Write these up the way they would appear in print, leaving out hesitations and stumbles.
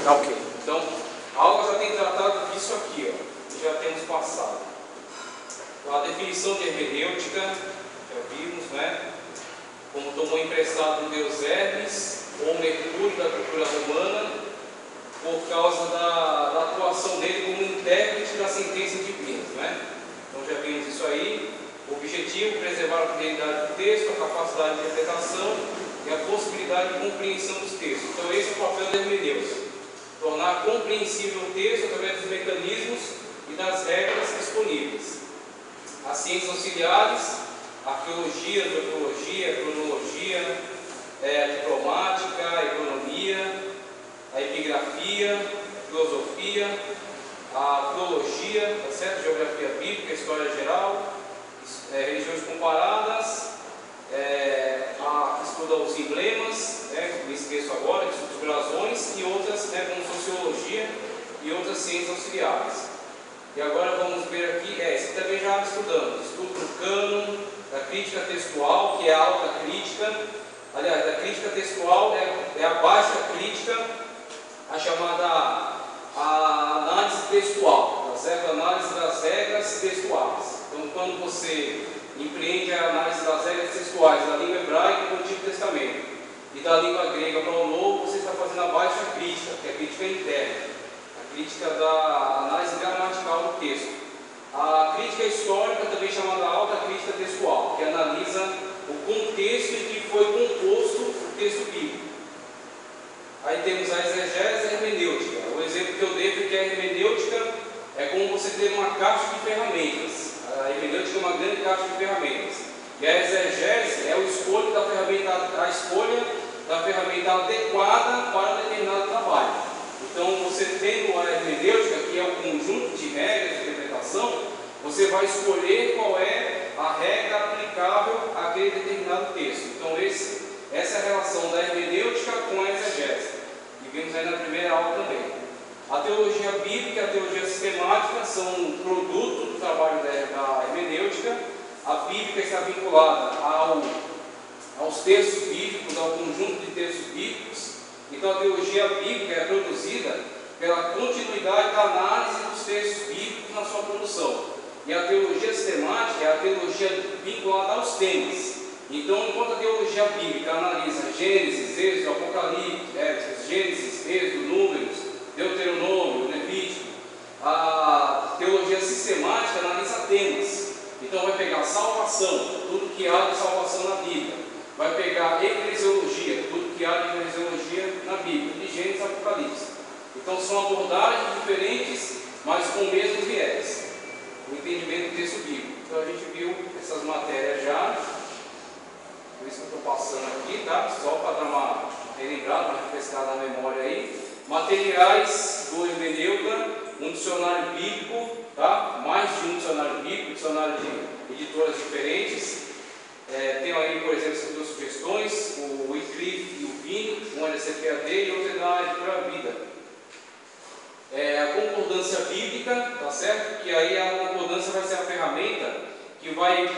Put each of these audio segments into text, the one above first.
Tá ok. Então, a aula já tem tratado disso aqui, ó, que já temos passado. A definição de hermenêutica, já vimos, né? Como tomou emprestado do deus Hermes, ou Mercúrio da cultura romana, por causa da atuação dele como intérprete da sentença divina, né? Então já vimos isso aí. O objetivo, preservar a fidelidade do texto, a capacidade de interpretação e a possibilidade de compreensão dos textos. Então esse é o papel da hermenêutica. Tornar compreensível o texto através dos mecanismos e das regras disponíveis. As ciências auxiliares, arqueologia, antropologia, cronologia, a diplomática, a economia, a epigrafia, a filosofia, a filologia, tá certo? Geografia bíblica, história geral, religiões comparadas, a que estuda os emblemas, né, que me esqueço agora, que estuda os brasões, e outras, né, como sociologia e outras ciências auxiliares. E agora vamos ver aqui, isso também já estudamos, estudo do cânon, da crítica textual, que é a alta crítica. Aliás, a crítica textual é a baixa crítica, a chamada a análise textual, tá certo? A análise das regras textuais. Então, quando você empreende a análise das regras textuais da língua hebraica para o Antigo Testamento e da língua grega para o Novo, você está fazendo a baixa crítica, que é a crítica interna, a crítica da análise gramatical do texto. A crítica histórica, também chamada alta crítica textual, que analisa o contexto em que foi composto o texto bíblico. Aí temos a exegese e a hermenêutica. O exemplo que eu dei é que a hermenêutica é como você ter uma caixa de ferramentas. A hermenêutica é uma grande caixa de ferramentas. E a exegese é a escolha da ferramenta adequada para determinado trabalho. Então, você tendo a hermenêutica, que é um conjunto de regras de interpretação, você vai escolher qual é a regra aplicável àquele determinado texto. Então, essa é a relação da hermenêutica com a exegese. E vimos aí na primeira aula também. A teologia bíblica e a teologia sistemática são um produto do trabalho da hermenêutica. A bíblica está vinculada aos textos bíblicos, ao conjunto de textos bíblicos. Então, a teologia bíblica é produzida pela continuidade da análise dos textos bíblicos na sua produção. E a teologia sistemática é a teologia vinculada aos temas. Então, enquanto a teologia bíblica analisa Gênesis, Êxodo, Apocalipse, Gênesis, Êxodo, Números, Deuteronômio, Levítico, a teologia sistemática analisa temas. Então, vai pegar salvação, tudo que há de salvação na Bíblia. Vai pegar eclesiologia, tudo que há de eclesiologia na Bíblia, de Gênesis a Apocalipse. Então, são abordagens diferentes, mas com o mesmo viés, o entendimento do texto bíblico. Então, a gente viu essas matérias já. Por isso que eu estou passando aqui, tá? Só para dar uma relembrada, uma refrescada na memória aí. Materiais do hermenêutica, um dicionário bíblico, tá? Mais de um dicionário bíblico, dicionário de editoras diferentes. Tem aí, por exemplo, essas duas sugestões, o Wycliffe e o Vini, um é da CPAD e outro é da Editora Vida. A concordância bíblica, tá certo? Que aí a concordância vai ser a ferramenta que vai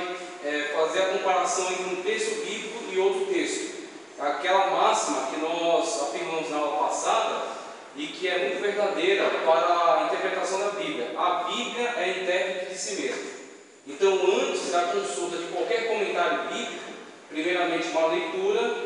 fazer a comparação entre um texto bíblico e outro texto. Aquela máxima que nós afirmamos na aula passada e que é muito verdadeira para a interpretação da Bíblia. A Bíblia é intérprete de si mesma. Então, antes da consulta de qualquer comentário bíblico, primeiramente uma leitura,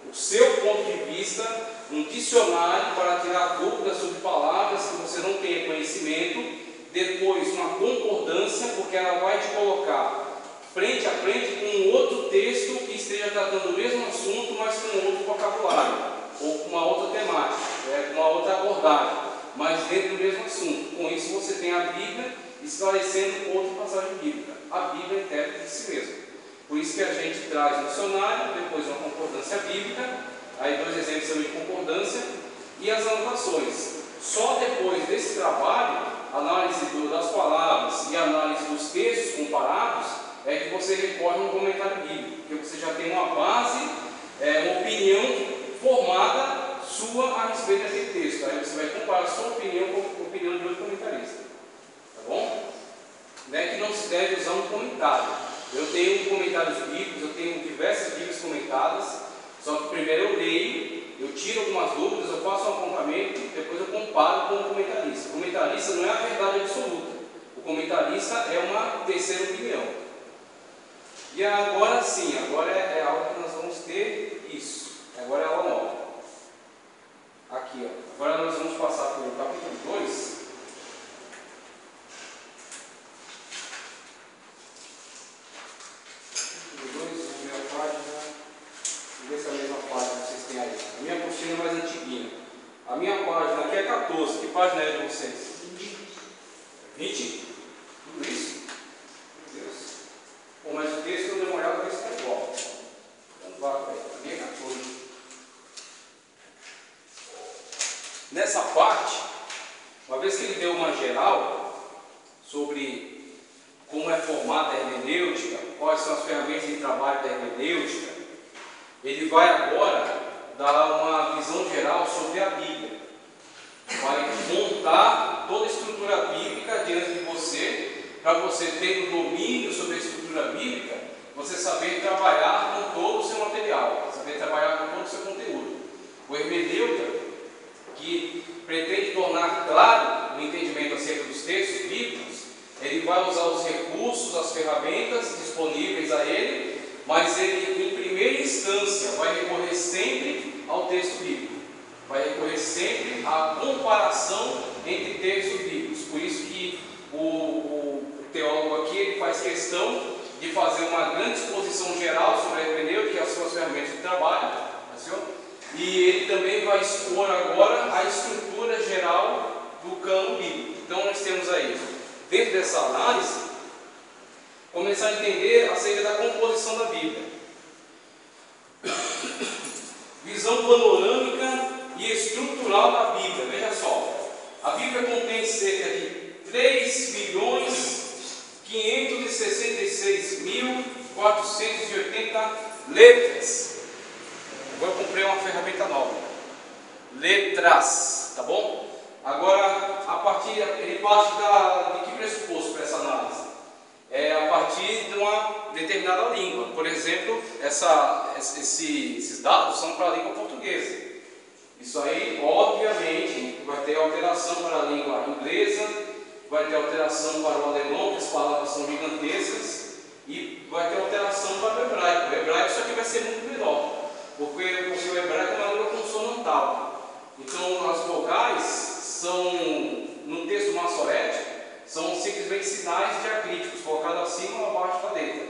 o seu ponto de vista, um dicionário para tirar dúvidas sobre palavras que você não tenha conhecimento, depois uma concordância, porque ela vai te colocar frente a frente com um outro texto que esteja tratando o mesmo assunto, mas com outro vocabulário, ou com uma outra temática, com uma outra abordagem, mas dentro do mesmo assunto. Com isso você tem a Bíblia esclarecendo outra passagem bíblica. A Bíblia é intérprete de si mesma. Por isso que a gente traz um dicionário, depois uma concordância bíblica, aí dois exemplos também de concordância, e as anotações. Só depois desse trabalho, análise das palavras e análise dos textos comparados, é que você recorre a um comentário bíblico, porque você já tem uma base, uma opinião formada sua a respeito daquele texto. Aí você vai comparar a sua opinião com a opinião de outro comentarista. Tá bom? Não é que não se deve usar um comentário. Eu tenho comentários bíblicos, eu tenho diversas bíblias comentadas, só que primeiro eu leio, eu tiro algumas dúvidas, eu faço um apontamento, depois eu comparo com o comentarista. O comentarista não é a verdade absoluta. O comentarista é uma terceira opinião. E agora sim, agora é a aula que nós vamos ter isso. Agora é a aula nova. Aqui, ó. Agora nós vamos passar para o capítulo 2. Capítulo 2, vamos ver a página. Vamos ver se é a mesma página que vocês têm aí. A minha apostila é mais antiguinha. A minha página aqui é 14. Que página é de vocês? 20? Tudo isso? Meu Deus. Bom, mas o texto eu dei uma olhada, está igual. Então vá para aí. A minha é 14. Nessa parte, uma vez que ele deu uma geral sobre como é formada a hermenêutica, quais são as ferramentas de trabalho da hermenêutica, ele vai agora dar uma visão geral sobre a Bíblia. Vai montar toda a estrutura bíblica diante de você, para você ter um domínio sobre a estrutura bíblica, você saber trabalhar com todo o seu material, saber trabalhar com todo o seu conteúdo. O hermenêuta, que pretende tornar claro o entendimento acerca dos textos bíblicos, ele vai usar os recursos, as ferramentas disponíveis a ele, mas ele, em primeira instância, vai recorrer sempre ao texto bíblico, vai recorrer sempre à comparação entre textos bíblicos. Por isso que o teólogo aqui ele faz questão de fazer uma grande exposição geral sobre a hermenêutica e as suas ferramentas de trabalho, e ele também vai expor agora a estrutura geral do cânon bíblico. Então nós temos aí, dentro dessa análise, começar a entender acerca da composição da Bíblia. Visão panorâmica e estrutural da Bíblia. Veja só, a Bíblia contém cerca de 3.566.480 letras. Agora eu comprei uma ferramenta nova. Letras, tá bom? Agora, ele parte de que pressuposto para essa análise? É a partir de uma determinada língua. Por exemplo, esses dados são para a língua portuguesa. Isso aí, obviamente, vai ter alteração para a língua inglesa, vai ter alteração para o alemão, que as palavras são gigantescas, e vai ter alteração para o hebraico. O hebraico isso aqui vai ser muito menor, porque o hebraico é uma língua consonantal. Então, as vogais são, no texto maçorético, são simplesmente sinais diacríticos, colocados acima ou abaixo da letra.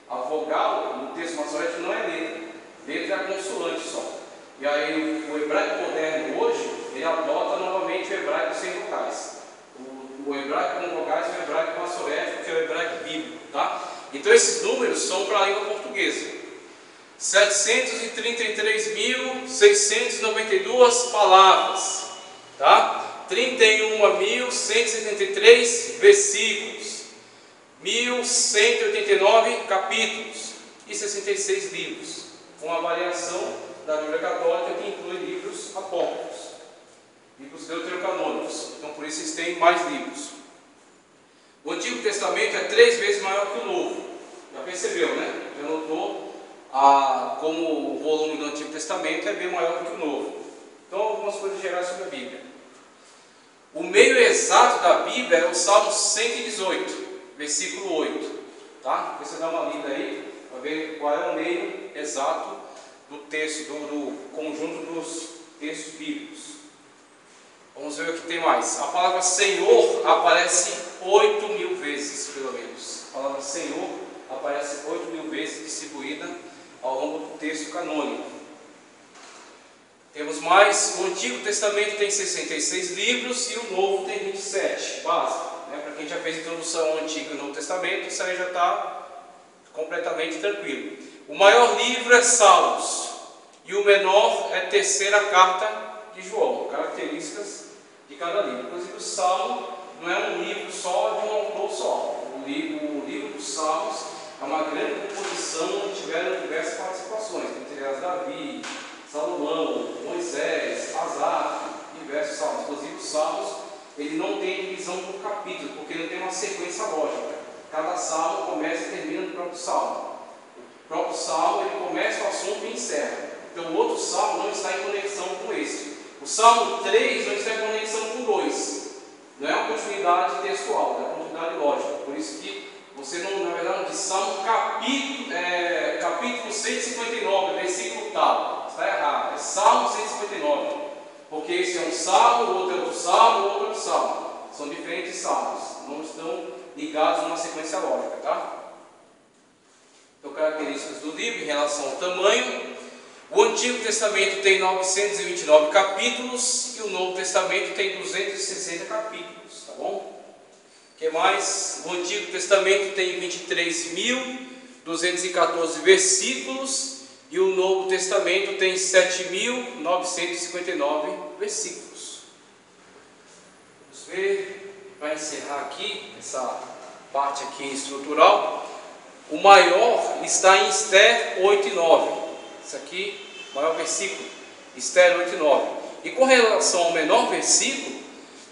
A vogal, no texto maçorético, não é letra. Letra é a consoante só. E aí, o hebraico moderno hoje, ele adota novamente o hebraico sem vogais. O hebraico com vogais é o hebraico maçorético, que é o hebraico bíblico, tá? Então, esses números são para a língua portuguesa. 733.692 palavras, tá? 31.173 versículos, 1.189 capítulos e 66 livros, com a variação da Bíblia Católica, que inclui livros apócrifos, livros deuterocanônicos. Então, por isso, eles têm mais livros. O Antigo Testamento é 3 vezes maior que o Novo. Já percebeu, né? Já notou como o volume do Antigo Testamento é bem maior que o Novo. Então, algumas coisas gerais sobre a Bíblia. O meio exato da Bíblia é o Salmo 118, versículo 8. Tá? Você dá uma lida aí para ver qual é o meio exato do texto, do conjunto dos textos bíblicos. Vamos ver o que tem mais. A palavra Senhor aparece 8.000 vezes, pelo menos. A palavra Senhor aparece 8.000 vezes, distribuída ao longo do texto canônico. Temos mais, o Antigo Testamento tem 66 livros e o Novo tem 27, básico. Né? Para quem já fez introdução ao Antigo e Novo Testamento, isso aí já está completamente tranquilo. O maior livro é Salmos e o menor é a terceira carta de João, características de cada livro. Inclusive o Salmo não é um livro só de um autor só. O livro dos Salmos é uma grande composição onde tiveram diversas participações, entre elas Davi, Salomão, Moisés, Asaf, diversos salmos. Inclusive os salmos, ele não tem divisão por capítulo, porque não tem uma sequência lógica. Cada salmo começa e termina no próprio salmo. O próprio salmo, ele começa o assunto e encerra. Então o outro salmo não está em conexão com esse. O salmo 3 não está em conexão com Não é uma continuidade textual, é uma continuidade lógica. Por isso que você não, na verdade, não diz Salmo capítulo 159, versículo tal. Está errado, é Salmo 159. Porque esse é um salmo, o outro é outro salmo, o outro é outro salmo. São diferentes salmos, não estão ligados numa sequência lógica, tá? Então, características do livro em relação ao tamanho. O Antigo Testamento tem 929 capítulos e o Novo Testamento tem 260 capítulos, tá bom? O que mais? O Antigo Testamento tem 23.214 versículos e o Novo Testamento tem 7.959 versículos. Vamos ver, para encerrar aqui essa parte aqui estrutural. O maior está em Esther 8:9. Isso aqui, maior versículo, Esther 8:9. E com relação ao menor versículo,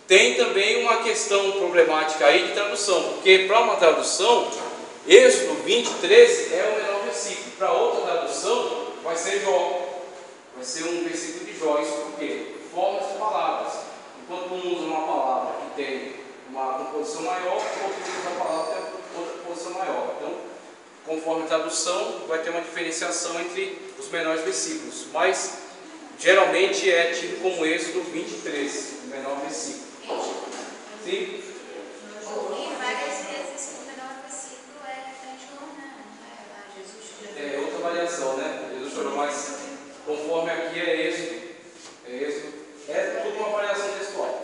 tem também uma questão problemática aí de tradução, porque para uma tradução, Êxodo 20:13 é o menor versículo. Para outra tradução, vai ser Jó. Vai ser um versículo de Jó. Isso por quê? Formas de palavras. Enquanto um usa uma palavra que tem uma composição maior, outro usa a palavra que tem outra composição maior. Então, conforme a tradução, vai ter uma diferenciação entre os menores versículos, mas geralmente é tido como Êxodo 20:13, o menor versículo. Sim? Várias vezes o menor versículo é João, né? Jesus chorou. É outra variação, né? Jesus chorou, mas conforme aqui é Êxodo. É tudo uma variação textual.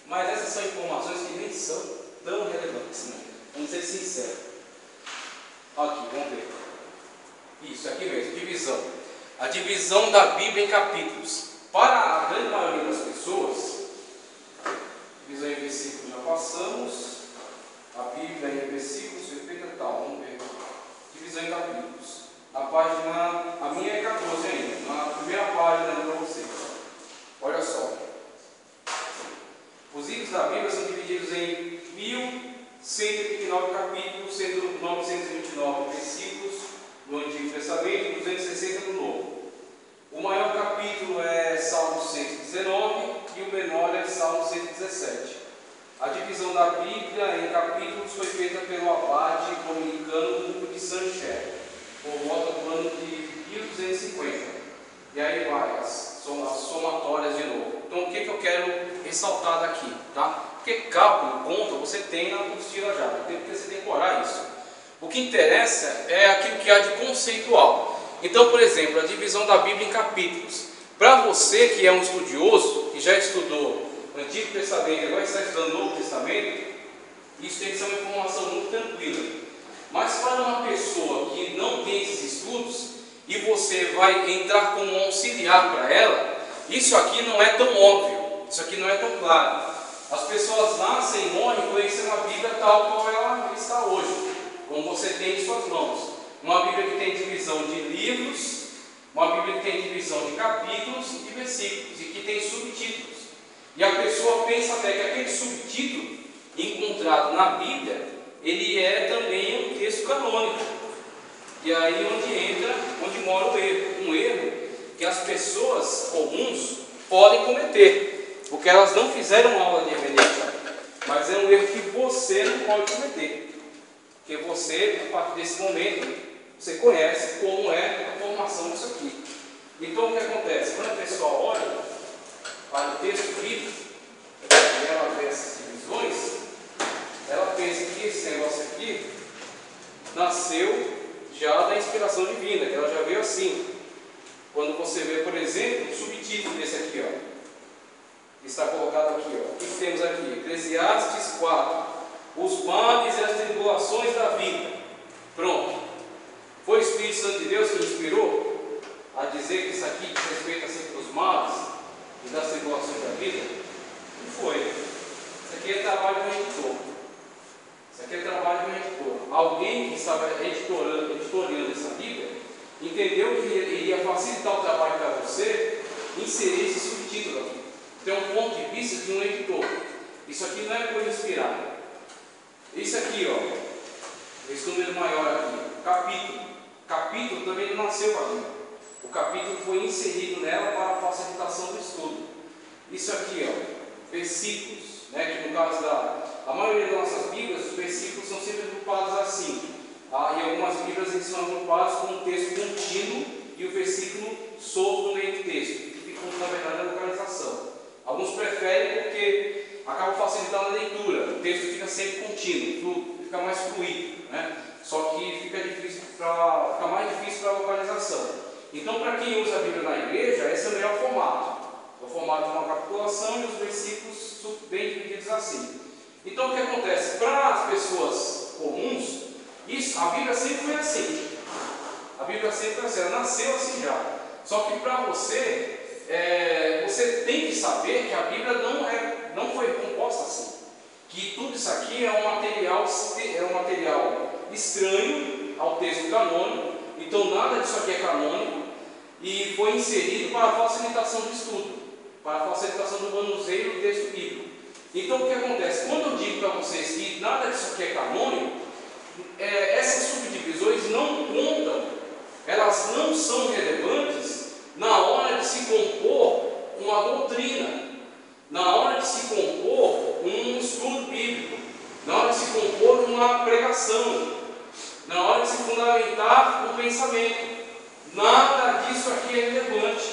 Mas essas são informações que nem são tão relevantes, né? Vamos ser sinceros. Aqui, vamos ver. Isso, aqui mesmo, divisão. A divisão da Bíblia em capítulos. Para a grande maioria das pessoas, divisão em versículos já passamos. A Bíblia em versículos, perfeita tal, vamos ver. Divisão em capítulos. A minha é 14 ainda. Na primeira página para vocês. Olha só. Os livros da Bíblia são divididos em 1.129 capítulos, sendo 929 versículos no Antigo Testamento e 260 no Novo. O maior capítulo é Salmo 119 e o menor é Salmo 117. A divisão da Bíblia em capítulos foi feita pelo abade dominicano Hugo de Sanchez, por volta do ano de 1250. E aí vai as somatórias de novo. Então, o que eu quero ressaltar daqui, tá? Porque cálculo, conta, você tem na apostila já, porque você tem que decorar isso. O que interessa é aquilo que há de conceitual. Então, por exemplo, a divisão da Bíblia em capítulos. Para você que é um estudioso, que já estudou o Antigo Testamento e agora está estudando o Novo Testamento, isso tem que ser uma informação muito tranquila. Mas para uma pessoa que não tem esses estudos, e você vai entrar como um auxiliar para ela, isso aqui não é tão óbvio, isso aqui não é tão claro. As pessoas nascem e morrem conhecendo a Bíblia tal qual ela está hoje, como você tem em suas mãos. Uma Bíblia que tem divisão de livros, uma Bíblia que tem divisão de capítulos e de versículos, e que tem subtítulos. E a pessoa pensa até que aquele subtítulo encontrado na Bíblia, ele é também um texto canônico. E aí onde mora o erro. Um erro que as pessoas comuns podem cometer, porque elas não fizeram aula de hermenêutica, mas é um erro que você não pode cometer, porque você, a partir desse momento, você conhece como é a formação disso aqui. Então o que acontece? Quando a pessoa olha para o texto bíblico e ela vê essas divisões, ela pensa que esse negócio aqui nasceu já da inspiração divina, que ela já veio assim. Quando você vê, por exemplo, o subtítulo desse aqui, ó, está colocado aqui, ó. O que temos aqui? Eclesiastes 4, os males e as tribulações da vida. Pronto. Foi o Espírito Santo de Deus que inspirou a dizer que isso aqui diz respeito acerca dos males e das tribulações da vida? Não foi. Isso aqui é trabalho de um editor. Isso aqui é trabalho de um editor. Alguém que estava editoriando essa Bíblia entendeu que iria facilitar o trabalho para você inserir esse subtítulo aqui. Tem um ponto de vista de um editor. Isso aqui não é coisa inspirada. Isso aqui, ó, esse número maior aqui, capítulo. Capítulo também não nasceu com a Bíblia. O capítulo foi inserido nela para a facilitação do estudo. isso aqui, ó, versículos, né, que no caso a maioria das nossas Bíblias, os versículos são sempre agrupados assim. E algumas Bíblias eles são agrupados com um texto contínuo e o versículo solto no meio do texto, que fica, na verdade, a localização. Alguns preferem porque acaba facilitando a leitura, o texto fica sempre contínuo, fica mais fluido, né? Só que fica mais difícil para a localização. Então, para quem usa a Bíblia na igreja, esse é o melhor formato. É o formato de uma capitulação e os versículos bem divididos assim. Então, o que acontece? Para as pessoas comuns, a Bíblia sempre foi assim. A Bíblia sempre foi assim, ela nasceu assim já. Só que para você, você tem que saber que a Bíblia não foi composta assim. Que tudo isso aqui é um material estranho ao texto canônico. Então, nada disso aqui é canônico. E foi inserido para a facilitação do estudo, para a facilitação do manuseio do texto bíblico. Então, o que acontece? Quando eu digo para vocês que nada disso aqui é canônico, essas subdivisões não contam, elas não são relevantes na hora de se compor uma doutrina, na hora de se compor um estudo bíblico, na hora de se compor uma pregação, na hora de se fundamentar um pensamento. Nada disso aqui é relevante.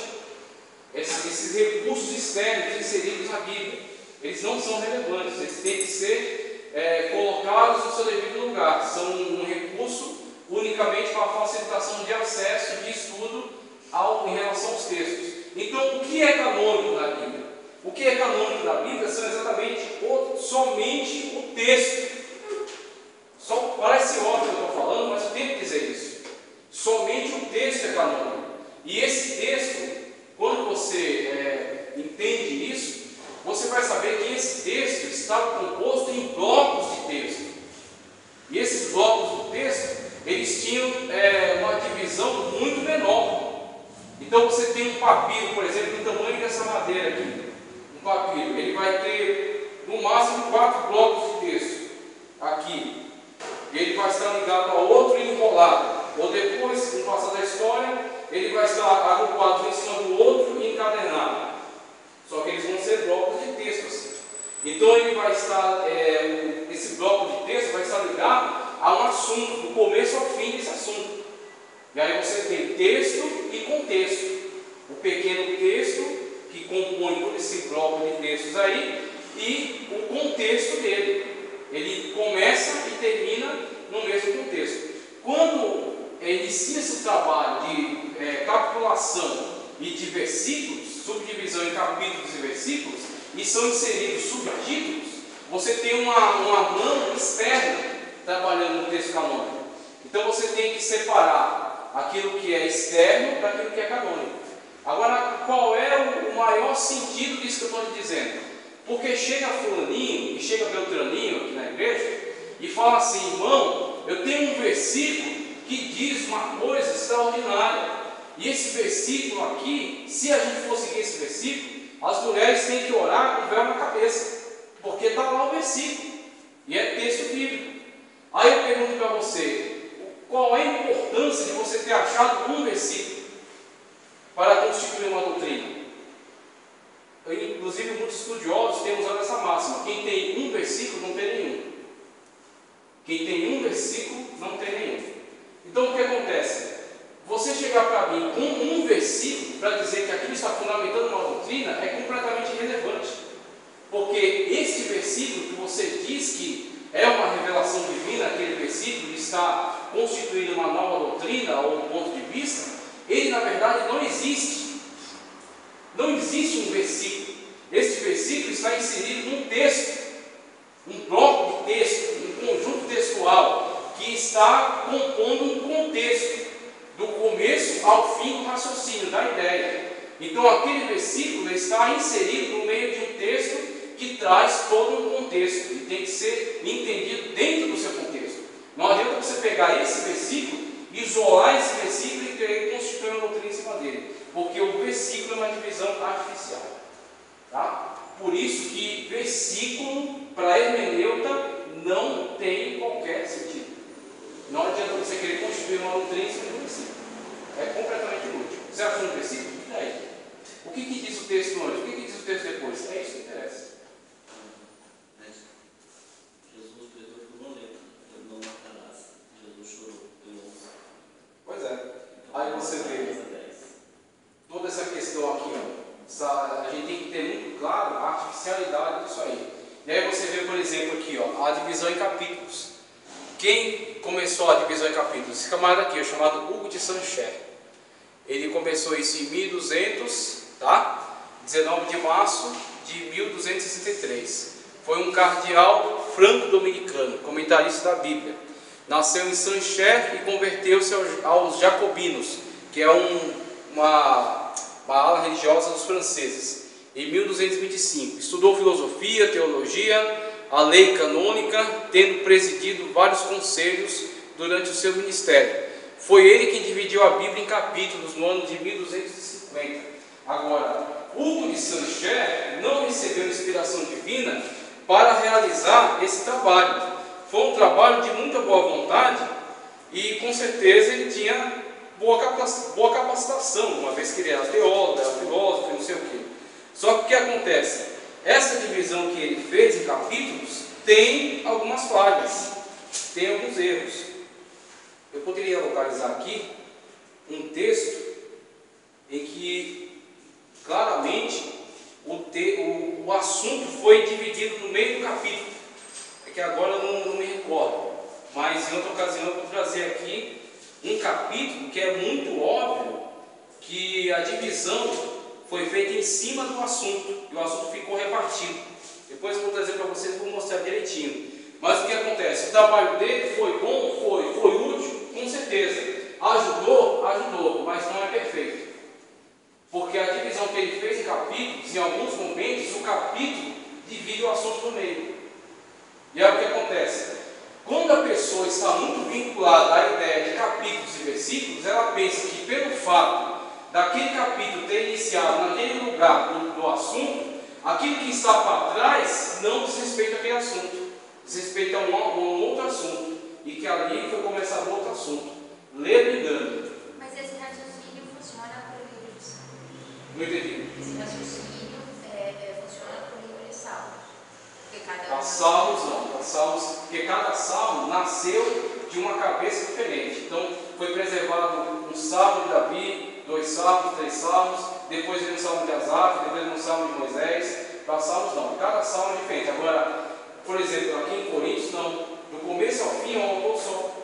Esses recursos externos inseridos na Bíblia, eles não são relevantes, eles têm que ser colocados no seu devido lugar. São um recurso unicamente para a facilitação de acesso, de estudo em relação aos textos. Então, o que é canônico na Bíblia? O que é canônico na Bíblia são exatamente somente o texto. Parece óbvio que eu estou falando, mas eu tenho que dizer isso. Somente o texto é canônico. E esse texto, quando você entende isso, você vai saber que esse texto está composto em blocos de texto. E esses blocos do texto, eles tinham uma divisão muito menor. Então você tem um papiro, por exemplo, do tamanho dessa madeira aqui. Um papiro, ele vai ter no máximo 4 blocos de texto. Aqui. Ele vai estar ligado ao outro e enrolado. Ou depois, com o passar da história, ele vai estar agrupado um em cima do outro e encadenado. Só que eles vão ser blocos de texto assim. Então ele vai estar, esse bloco de texto vai estar ligado a um assunto, do começo ao fim desse assunto. E aí você tem texto e contexto. O pequeno texto que compõe todo esse bloco de textos aí e o contexto dele. Ele começa e termina no mesmo contexto. Quando inicia-se o trabalho de capitulação e de versículos, subdivisão em capítulos e versículos, e são inseridos subtítulos, você tem uma mão externa trabalhando no texto canônico. Então você tem que separar aquilo que é externo daquilo que é canônico. Agora, qual é o maior sentido disso que eu estou lhe dizendo? Porque chega fulaninho e chega beltraninho aqui na igreja e fala assim: irmão, eu tenho um versículo que diz uma coisa extraordinária. E esse versículo aqui, se a gente for seguir esse versículo, as mulheres têm que orar com o véu na cabeça, porque está lá o versículo, e é texto bíblico. Aí eu pergunto para você, qual é a importância de você ter achado um versículo para constituir uma doutrina? Inclusive, muitos estudiosos têm usado essa máxima: quem tem um versículo não tem nenhum. Quem tem um versículo não tem nenhum. Então o que acontece? Você chegar para mim com um versículo para dizer que aquilo está fundamentando uma doutrina é completamente irrelevante. Porque este versículo que você diz que é uma revelação divina, aquele versículo que está constituindo uma nova doutrina ou um ponto de vista, ele na verdade não existe. Não existe um versículo. Este versículo está inserido num texto, um bloco de texto, um conjunto textual que está compondo um contexto, do começo ao fim do raciocínio, da ideia. Então aquele versículo está inserido no meio de um texto que traz todo um contexto e tem que ser entendido dentro do seu contexto. Não adianta você pegar esse versículo, isolar esse versículo e querer constituir uma doutrina em cima dele, porque o versículo é uma divisão artificial. Tá? Por isso que versículo para hermeneuta não tem qualquer sentido. Não adianta você querer constituir uma doutrina em cima de um versículo. É completamente inútil. Você achou um versículo? E daí? O que diz o texto antes? O que diz o texto depois? A gente tem que ter muito claro a artificialidade disso aí. E aí você vê, por exemplo, aqui, ó, a divisão em capítulos. Quem começou a divisão em capítulos? Esse camarada aqui, chamado Hugo de Saint-Cher. Ele começou isso em 1200, tá? 19 de março de 1263. Foi um cardeal franco-dominicano, comentarista da Bíblia. Nasceu em Saint-Cher e converteu-se aos jacobinos, que é uma ala religiosa dos franceses, em 1225. Estudou filosofia, teologia, a lei canônica, tendo presidido vários conselhos durante o seu ministério. Foi ele quem dividiu a Bíblia em capítulos no ano de 1250. Agora, Hugo de Saint-Cher não recebeu inspiração divina para realizar esse trabalho. Foi um trabalho de muita boa vontade e com certeza ele tinha boa capacitação, uma vez que ele era teólogo, era filósofo, não sei o quê. Só que o que acontece? Essa divisão que ele fez em capítulos tem algumas falhas, tem alguns erros. Eu poderia localizar aqui um texto em que claramente o assunto foi dividido no meio do capítulo. É que agora eu não me recordo, mas em outra ocasião eu vou trazer aqui um capítulo que é muito óbvio que a divisão foi feita em cima do assunto e o assunto ficou repartido. Depois eu vou trazer para vocês e vou mostrar direitinho. Mas o que acontece? O trabalho dele foi bom? Foi útil? Com certeza. Ajudou, mas não é perfeito. Porque a divisão que ele fez em capítulos, em alguns momentos, o capítulo divide o assunto no meio. E aí o que acontece? Quando a pessoa está muito vinculada à ideia de capítulos e versículos, ela pensa que pelo fato daquele capítulo ter iniciado naquele lugar do assunto, aquilo que está para trás não diz respeito àquele assunto, diz respeito a um outro assunto, e que ali foi começado outro assunto. Lê brigando. Mas esse raciocínio funciona por livre de salmo. Não entendi. Esse raciocínio funciona por livre de salmo. Porque Salmos não. Salmos, porque cada salmo nasceu de uma cabeça diferente. Então foi preservado um salmo de Davi, 2 salmos, 3 salmos, depois veio um salmo de Asaf, depois veio um salmo de Moisés. Para salmos não, cada salmo é diferente. Agora, por exemplo, aqui em Coríntios não, do começo ao fim é um autor só.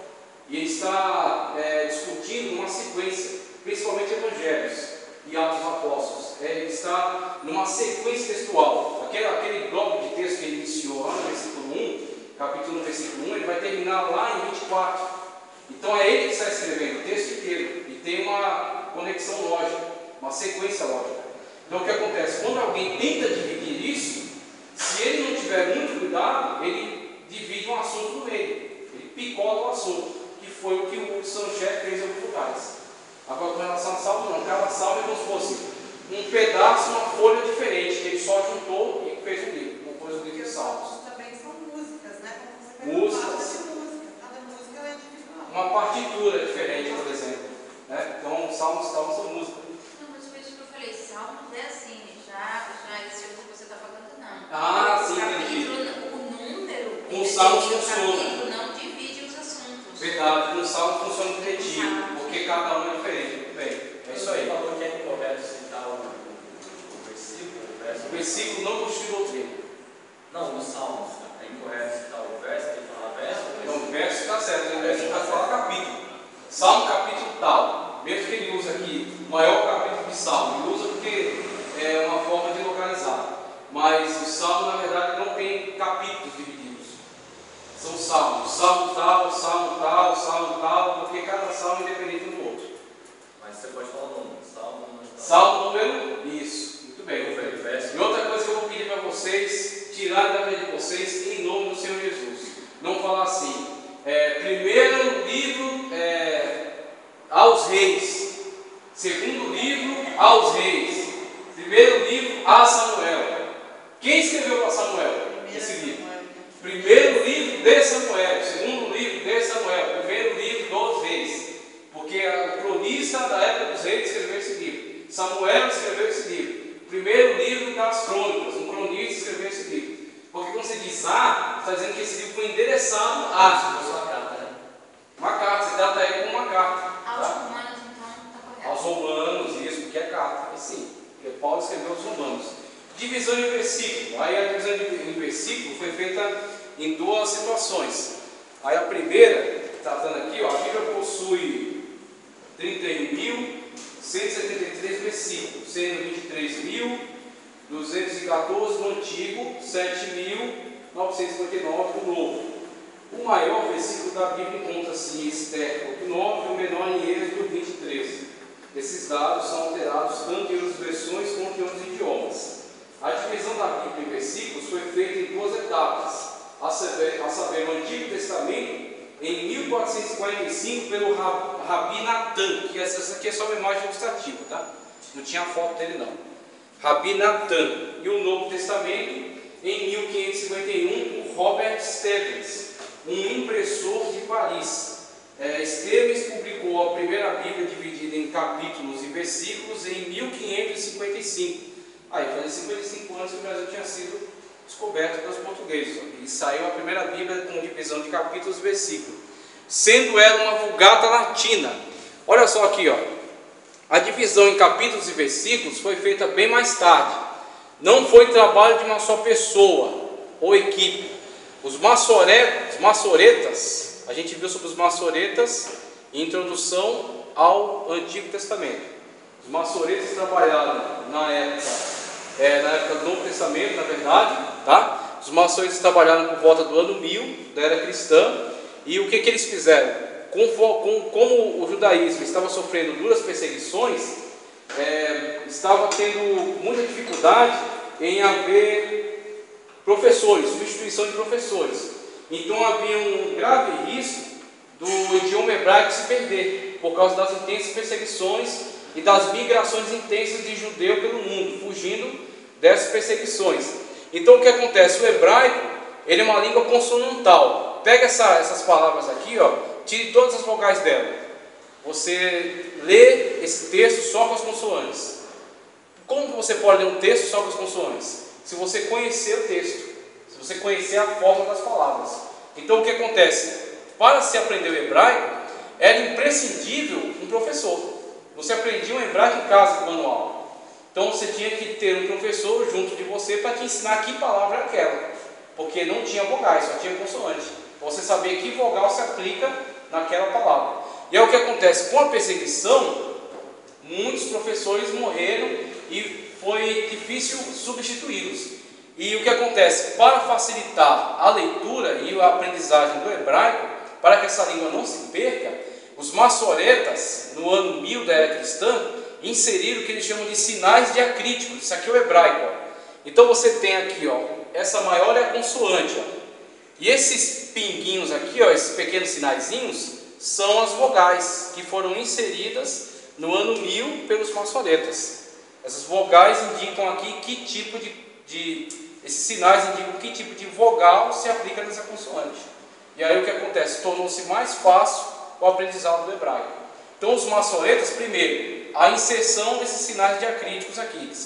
E ele está discutindo uma sequência, principalmente evangelhos e Atos dos Apóstolos. Ele está numa sequência textual. Aquele bloco de texto que ele iniciou lá no versículo 1, capítulo 1, versículo 1, ele vai terminar lá em 24. Então é ele que está escrevendo o texto inteiro. E tem uma conexão lógica, uma sequência lógica. Então o que acontece? Quando alguém tenta dividir isso, se ele não tiver muito cuidado, ele divide um assunto no meio. Ele picota o assunto, que foi o que o Saint-Cher fez em alguns lugares. Agora com relação a salmo não, cada salmo é como se fosse um pedaço, uma folha diferente, que ele só juntou e fez um livro. Uma coisa do que é salmos. Também são músicas, né? Músicas. Cada música é individual. Uma partitura diferente, por exemplo. Né? Então, salmos são música. Não, mas foi isso que eu falei. Salmos é assim, já esse que você está falando, não. Ah, sim, entendi. entendi. O número, Com salmos o funciona. capítulo não divide os assuntos. Verdade, com salmo funciona coletivo, porque cada um é diferente. Muito bem, é isso aí. Você falou que é incorreto citar o versículo, o verso. O versículo não constitui doutrina. Não, nos Salmos é incorreto citar o verso, tem que falar verso. Então, o verso está certo, o verso vai falar capítulo. Salmo, capítulo tal. Mesmo que ele usa aqui o maior capítulo de Salmo, ele usa porque é uma forma de localizar. Mas o Salmo, na verdade, não tem capítulos divididos. São salmos. Salmo tal, salmo tal, salmo tal, porque cada salmo é independente um do outro. Mas você pode falar o número. Salmo número. Salmo número? Isso. Muito bem. Verso. E outra coisa que eu vou pedir para vocês, tirarem da mente de vocês, em nome do Senhor Jesus. Não falar assim, primeiro livro aos reis, segundo livro aos reis, primeiro livro a Samuel. Quem escreveu para Samuel esse livro? Primeiro livro de Samuel, segundo livro de Samuel, primeiro livro dos reis. Porque o cronista da época dos reis escreveu esse livro. Samuel escreveu esse livro. Primeiro livro das crônicas, um cronista escreveu esse livro. Porque quando você diz está dizendo que esse livro foi endereçado a Uma carta, né? uma carta, você trata ele como uma carta. Aos Tá? romanos, então, está correto. Aos romanos, isso, porque é carta. E sim, porque Paulo escreveu aos Romanos. Divisão em versículo. Aí a divisão em versículo foi feita em duas situações. Aí a primeira, tratando aqui, ó, a Bíblia possui 31.173 versículos, sendo 23.214 no Antigo, 7.959 no Novo. O maior versículo da Bíblia encontra-se em Esther 8:9 e o menor em Êxodo 20:13. Esses dados são alterados tanto em outras versões quanto em outros idiomas. A divisão da Bíblia em versículos foi feita em duas etapas, a saber, o Antigo Testamento em 1445 pelo Rabi Natan, que essa aqui é só uma imagem ilustrativa, tá? Não tinha a foto dele não. Rabi Natan. E o Novo Testamento em 1551 por Robert Stevens, um impressor de Paris. Stevens publicou a primeira Bíblia dividida em capítulos e versículos em 1555. Aí fazia 55 anos que o Brasil tinha sido descoberto pelos portugueses, e saiu a primeira Bíblia com divisão de capítulos e versículos, sendo ela uma Vulgata latina. Olha só aqui, ó. A divisão em capítulos e versículos foi feita bem mais tarde. Não foi trabalho de uma só pessoa ou equipe. Os maçoretas, a gente viu sobre os maçoretas em introdução ao Antigo Testamento. Os maçoretas trabalharam na época do Novo Testamento, na verdade, tá? Os maçoretas trabalharam por volta do ano 1000 da era cristã. E o que eles fizeram? Como o judaísmo estava sofrendo duras perseguições, estava tendo muita dificuldade em haver professores, substituição de professores. Então havia um grave risco do idioma hebraico se perder, por causa das intensas perseguições e das migrações intensas de judeu pelo mundo, fugindo dessas perseguições. Então o que acontece? O hebraico, ele é uma língua consonantal. Pega essas palavras aqui, ó, tire todas as vogais dela. Você lê esse texto só com as consoantes. Como que você pode ler um texto só com as consoantes? Se você conhecer o texto, se você conhecer a forma das palavras. Então o que acontece? Para se aprender o hebraico, era imprescindível um professor. Você aprendia o hebraico em casa com o manual. Então você tinha que ter um professor junto de você para te ensinar que palavra é aquela, porque não tinha vogais, só tinha consoante. Você saber que vogal se aplica naquela palavra. E é o que acontece com a perseguição. Muitos professores morreram e foi difícil substituí-los. E o que acontece? Para facilitar a leitura e a aprendizagem do hebraico, para que essa língua não se perca, os maçoretas, no ano 1000 da era cristã, inseriram o que eles chamam de sinais diacríticos. Isso aqui é o hebraico, ó. Então você tem aqui, ó, essa maior é a consoante, ó. E esses pinguinhos aqui, ó, esses pequenos sinaizinhos, são as vogais que foram inseridas no ano 1000 pelos maçoretas. Essas vogais indicam aqui que tipo esses sinais indicam que tipo de vogal se aplica nessa consoante. E aí o que acontece? Tornou-se mais fácil o aprendizado do hebraico. Então os maçoretas, primeiro, a inserção desses sinais diacríticos aqui, que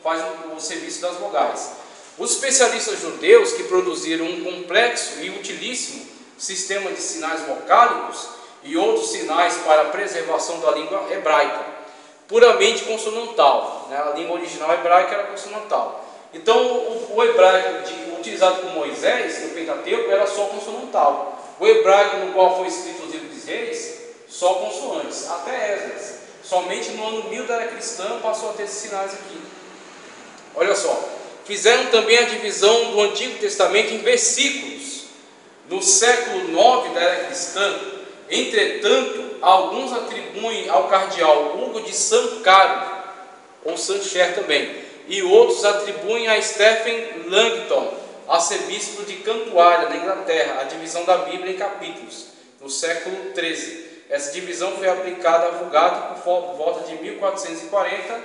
faz o serviço das vogais. Os especialistas judeus que produziram um complexo e utilíssimo sistema de sinais vocálicos e outros sinais para a preservação da língua hebraica, puramente consonantal, né? A língua original hebraica era consonantal. Então o hebraico utilizado por Moisés no Pentateuco era só consonantal. O hebraico no qual foi escrito os livros dos reis, só consoantes, até Esdras. Somente no ano 1000 da era cristã passou a ter esses sinais aqui. Olha só, fizeram também a divisão do Antigo Testamento em versículos no século IX da era cristã. Entretanto, alguns atribuem ao cardeal Hugo de Sancaro, ou Sancher também, e outros atribuem a Stephen Langton, arcebispo de Cantuária, na Inglaterra, a divisão da Bíblia em capítulos, no século XIII. Essa divisão foi aplicada à Vulgata por volta de 1440,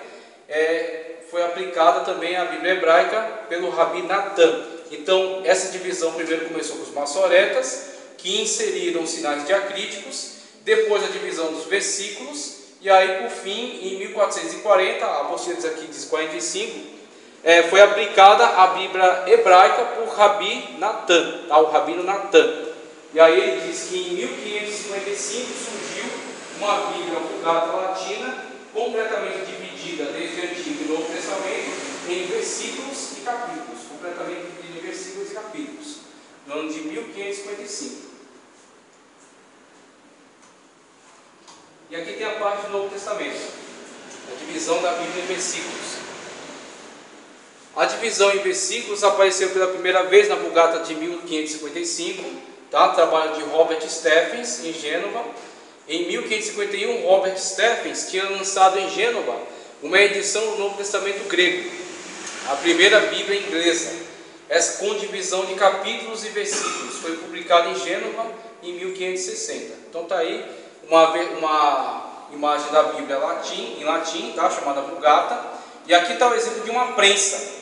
foi aplicada também à Bíblia hebraica pelo Rabi Natan. Então, essa divisão primeiro começou com os maçoretas, que inseriram os sinais diacríticos, depois a divisão dos versículos, e aí, por fim, em 1440, a apostila diz aqui, diz 45, foi aplicada a Bíblia hebraica por Rabi Natan, tá? O Rabino Natan. E aí ele diz que em 1555 surgiu uma Bíblia Vulgata latina completamente dividida desde o Antigo e Novo Testamento em versículos e capítulos, completamente dividida em versículos e capítulos, no ano de 1555. E aqui tem a parte do Novo Testamento, a divisão da Bíblia em versículos. A divisão em versículos apareceu pela primeira vez na Vulgata de 1555, tá? Trabalho de Robert Stephens, em Gênova. Em 1551, Robert Stephens tinha lançado em Gênova uma edição do Novo Testamento grego, a primeira Bíblia inglesa, essa com divisão de capítulos e versículos. Foi publicada em Gênova em 1560. Então está aí uma imagem da Bíblia em latim, tá? Chamada Vulgata. E aqui está o exemplo de uma prensa.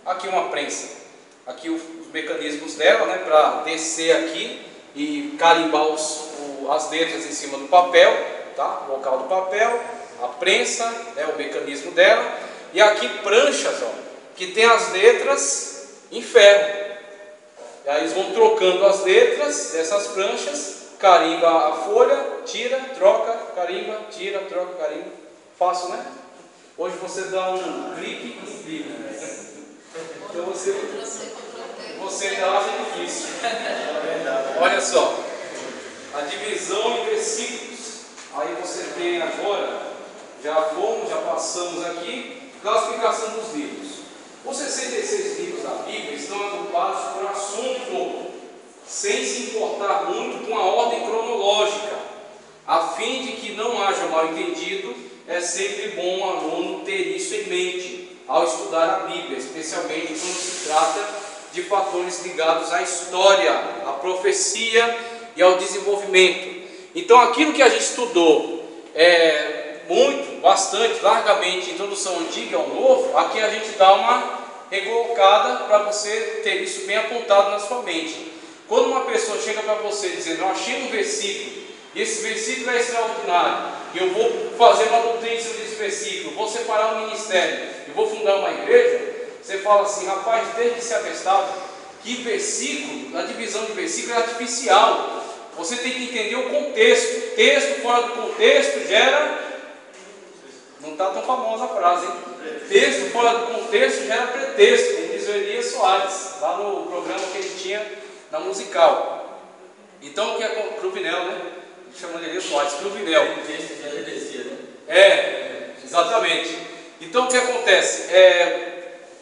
Aqui uma prensa. Aqui os mecanismos dela, né, para descer aqui e carimbar as letras em cima do papel, tá? O local do papel, a prensa, né, o mecanismo dela. E aqui pranchas, ó, que tem as letras em ferro. E aí eles vão trocando as letras dessas pranchas, carimba a folha, tira, troca, carimba, tira, troca, carimba. Fácil, né? Hoje você dá um clique e imprime, né? Então você já acha difícil. Olha só, a divisão em versículos. Aí você tem agora, já passamos aqui, classificação dos livros. Os 66 livros da Bíblia estão agrupados por assunto, sem se importar muito com a ordem cronológica, a fim de que não haja mal entendido. É sempre bom um aluno ter isso em mente ao estudar a Bíblia, especialmente quando se trata de fatores ligados à história, à profecia e ao desenvolvimento. Então, aquilo que a gente estudou bastante, largamente, introdução antiga ao novo, aqui a gente dá uma recolocada para você ter isso bem apontado na sua mente. Quando uma pessoa chega para você dizendo: eu achei um versículo, e esse versículo é extraordinário, e eu vou fazer uma doutrina desse versículo, vou separar um ministério e vou fundar uma igreja, você fala assim: rapaz, desde que se atestado, que versículo, a divisão de versículo é artificial. Você tem que entender o contexto. Texto fora do contexto gera... Não está tão famosa a frase, hein? Texto fora do contexto gera pretexto, como diz o Elias Soares, lá no programa que ele tinha na musical. Então, o que é Cruvinel, né? Chamando Elias Soares, Cruvinel. Exatamente. Então, o que acontece?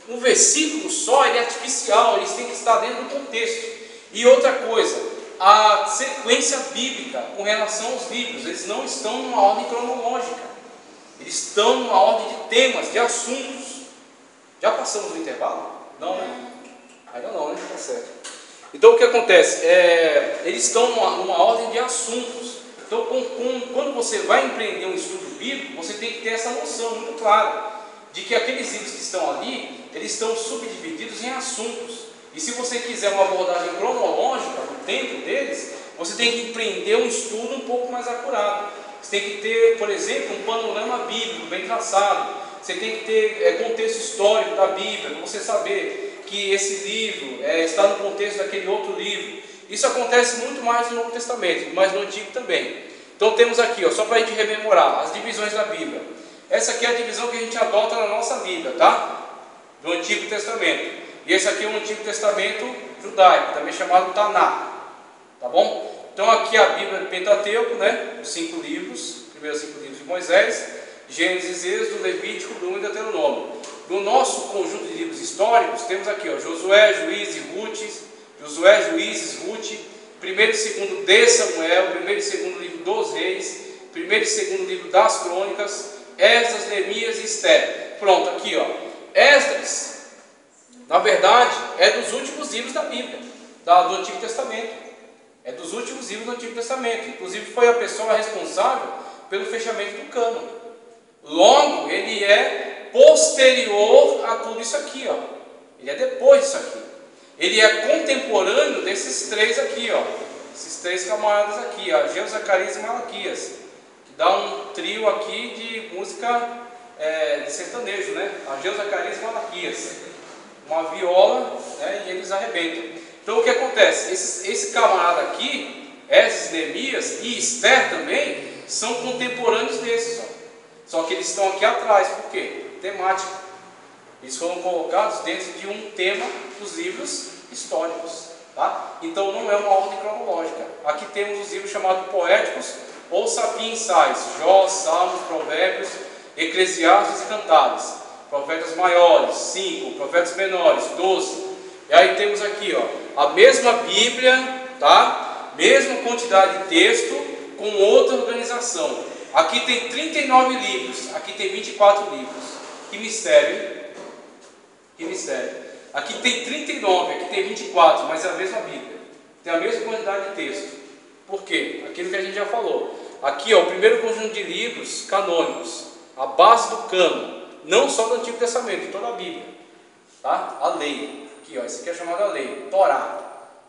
Um versículo só, ele é artificial, eles têm que estar dentro do contexto. E outra coisa, a sequência bíblica com relação aos livros, eles não estão numa ordem cronológica, eles estão numa ordem de temas, de assuntos. Já passamos no intervalo? Não, né? Ainda não, né? Tá certo. Então o que acontece? Eles estão numa ordem de assuntos. Então quando você vai empreender um estudo bíblico, você tem que ter essa noção muito clara de que aqueles livros que estão ali, eles estão subdivididos em assuntos. E se você quiser uma abordagem cronológica do tempo deles, você tem que empreender um estudo um pouco mais acurado. Você tem que ter, por exemplo, um panorama bíblico bem traçado. Você tem que ter contexto histórico da Bíblia, para você saber que esse livro está no contexto daquele outro livro. Isso acontece muito mais no Novo Testamento, mas no Antigo também. Então temos aqui, só para a gente rememorar, as divisões da Bíblia. Essa aqui é a divisão que a gente adota na nossa Bíblia, tá? Do Antigo Testamento. E esse aqui é o Antigo Testamento judaico, também chamado Taná, tá bom? Então aqui a Bíblia do Pentateuco, né? Os 5 livros, primeiros 5 livros de Moisés, Gênesis, Êxodo, Levítico, Número e Deuteronômio. No nosso conjunto de livros históricos, temos aqui, Josué, Juízes, Ruth, primeiro e segundo de Samuel, primeiro e segundo livro dos Reis, primeiro e segundo livro das Crônicas, Esdras, Neemias e Esther. Pronto, aqui, Esdras, na verdade, é dos últimos livros da Bíblia, do Antigo Testamento. É dos últimos livros do Antigo Testamento. Inclusive foi a pessoa responsável pelo fechamento do cânon. Logo, ele é posterior a tudo isso aqui, Ele é depois disso aqui. Ele é contemporâneo desses 3 aqui, Esses 3 camaradas aqui, Ageu, Zacarias e Malaquias, que dá um trio aqui de música de sertanejo, né? Ageu, Zacarias e Malaquias. Uma viola, né, e eles arrebentam. Então o que acontece? Esse camarada aqui, Esdras, Neemias e Esther também, são contemporâneos desses. Só que eles estão aqui atrás, por quê? Temática. Eles foram colocados dentro de um tema dos livros históricos. Tá? Então não é uma ordem cronológica. Aqui temos os livros chamados poéticos ou sapiensais: Jó, Salmos, Provérbios, Eclesiastes e Cantares. Profetas maiores, 5, profetas menores, 12. E aí temos aqui, ó, a mesma Bíblia, tá? Mesma quantidade de texto, com outra organização. Aqui tem 39 livros, aqui tem 24 livros. Que mistério, hein? Que mistério. Aqui tem 39, aqui tem 24, mas é a mesma Bíblia. Tem a mesma quantidade de texto. Por quê? Aquilo que a gente já falou. Aqui, ó, o primeiro conjunto de livros canônicos, a base do cânon, não só do Antigo Testamento, de toda a Bíblia. Tá? A lei. Aqui, ó, isso aqui é chamado a lei, Torá.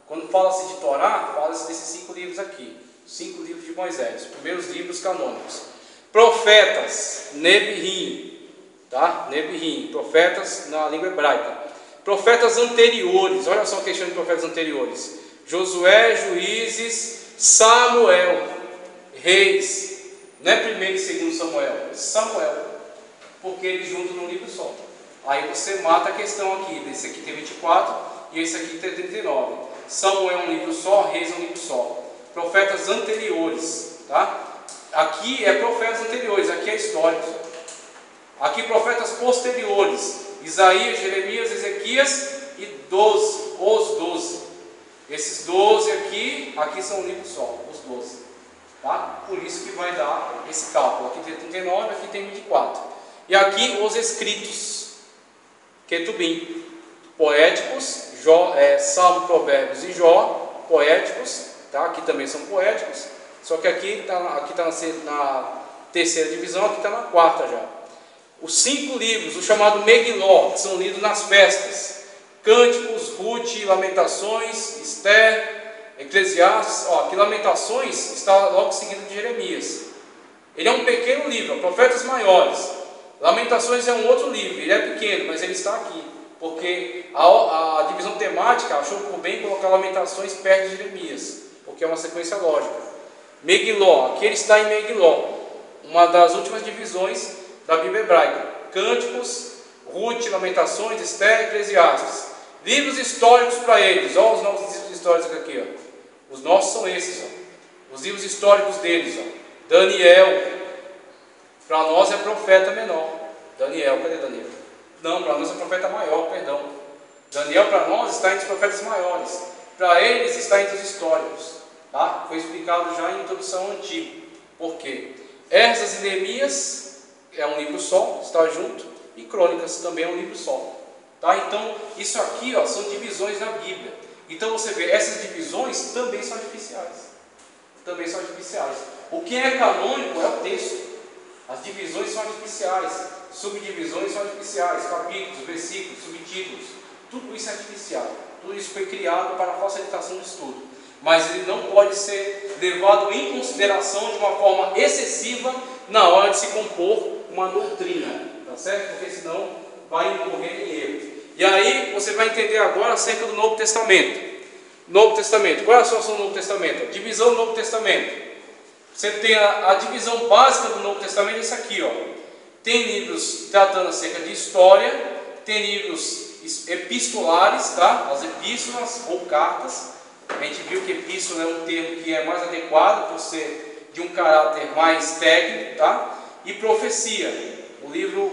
Quando fala-se de Torá, fala-se desses 5 livros aqui. 5 livros de Moisés, os primeiros livros canônicos. Profetas, Nebiim, tá? Nebiim, profetas na língua hebraica. Profetas anteriores, olha só a questão de profetas anteriores: Josué, Juízes, Samuel, Reis. Não é primeiro e segundo Samuel, Samuel, porque eles juntam num livro só. Aí você mata a questão aqui, desse aqui tem 24 e esse aqui tem 39. Samuel é um livro só, Reis é um livro só. Profetas anteriores, tá? Aqui é profetas anteriores, aqui é históricos. Aqui profetas posteriores: Isaías, Jeremias, Ezequias e 12, os 12. Esses 12 aqui são um livro só, os 12. Tá? Por isso que vai dar esse cálculo. Aqui tem 39, aqui tem 24. E aqui os escritos, Ketubim, poéticos, Salmo, Provérbios e Jó, poéticos, tá? Aqui também são poéticos, só que aqui está na terceira divisão, aqui está na quarta já. Os 5 livros, o chamado Megiló, que são lidos nas festas: Cânticos, Ruth, Lamentações, Esther, Eclesiastes. Ó, aqui Lamentações está logo seguido de Jeremias. Ele é um pequeno livro, profetas maiores. Lamentações é um outro livro, ele é pequeno, mas ele está aqui, porque a divisão temática achou por bem colocar Lamentações perto de Jeremias, porque é uma sequência lógica. Megiló, aqui ele está em Megiló, uma das últimas divisões da Bíblia hebraica: Cânticos, Ruth, Lamentações, Esther, Eclesiastes. Livros históricos para eles. Olha os nossos livros históricos aqui, ó. Os nossos são esses, ó. Os livros históricos deles, ó. Daniel, para nós é profeta menor. Daniel, cadê Daniel? Não, para nós é profeta maior, perdão. Daniel para nós está entre os profetas maiores. Para eles está entre os históricos. Tá? Foi explicado já em introdução antiga. Por quê? Esdras e Neemias é um livro só, está junto, e Crônicas também é um livro só. Tá? Então, isso aqui, ó, são divisões na Bíblia. Então você vê, essas divisões também são artificiais. Também são artificiais. O que é canônico é o texto. As divisões são artificiais, subdivisões são artificiais, capítulos, versículos, subtítulos. Tudo isso é artificial. Tudo isso foi criado para a facilitação do estudo. Mas ele não pode ser levado em consideração de uma forma excessiva na hora de se compor uma doutrina, tá certo? Porque senão vai incorrer em erro. E aí você vai entender agora acerca do Novo Testamento. Novo Testamento, qual é a situação do Novo Testamento? A divisão do Novo Testamento. Você tem a divisão básica do Novo Testamento, é isso aqui, ó. Tem livros tratando acerca de história, tem livros epistolares, tá? As epístolas ou cartas. A gente viu que epístola é um termo que é mais adequado por ser de um caráter mais técnico, tá? E profecia, o livro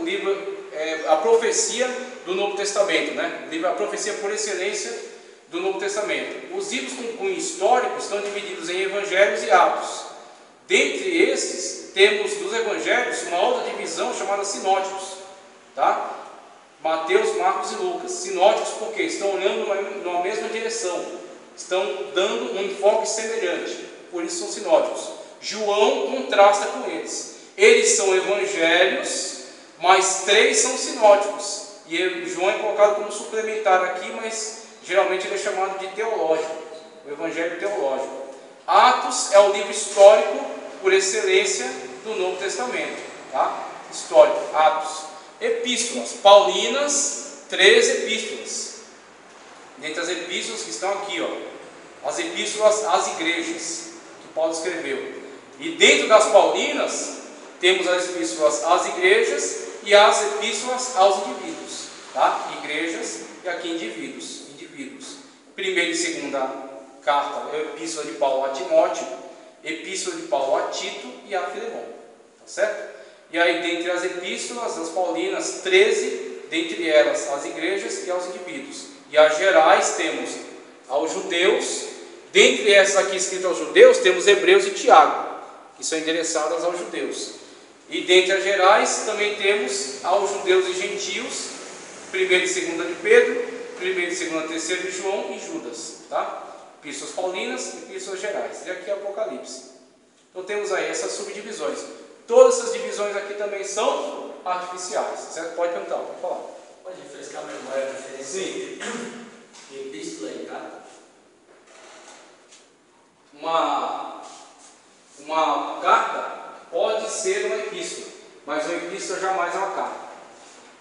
o livro a profecia do Novo Testamento, né? O livro A Profecia por Excelência do Novo Testamento. Os livros com cunho histórico estão divididos em Evangelhos e Atos. Dentre esses, temos dos Evangelhos uma outra divisão chamada Sinóticos, tá? Mateus, Marcos e Lucas. Sinóticos porque estão olhando numa mesma direção, estão dando um enfoque semelhante, por isso são sinóticos. João contrasta com eles. Eles são evangelhos, mas 3 são sinóticos. E João é colocado como suplementar aqui, mas geralmente ele é chamado de teológico, o evangelho teológico. Atos é o livro histórico por excelência do Novo Testamento, tá? Histórico, Atos. Epístolas, paulinas, 3 epístolas. Dentre as epístolas que estão aqui, ó, as epístolas às igrejas que Paulo escreveu. E dentro das paulinas, temos as epístolas às igrejas e as epístolas aos indivíduos, tá? Igrejas e aqui indivíduos. Primeira e segunda carta é a epístola de Paulo a Timóteo, epístola de Paulo a Tito e a Filemão, tá certo? E aí, dentre as epístolas, as paulinas, 13, dentre elas as igrejas e aos indivíduos. E as gerais temos aos judeus, dentre essas aqui escritas aos judeus, temos Hebreus e Tiago, que são endereçadas aos judeus. E dentre as gerais também temos aos judeus e gentios, 1ª e 2ª de Pedro, 1ª e 2ª, 3ª de João e Judas, tá? Epístolas paulinas e epístolas gerais. E aqui é Apocalipse. Então temos aí essas subdivisões. Todas essas divisões aqui também são artificiais, certo? Pode perguntar, pode falar. Pode refrescar a memória da diferença Sim. entre epístola e carta? Uma carta pode ser uma epístola, mas uma epístola jamais é uma carta.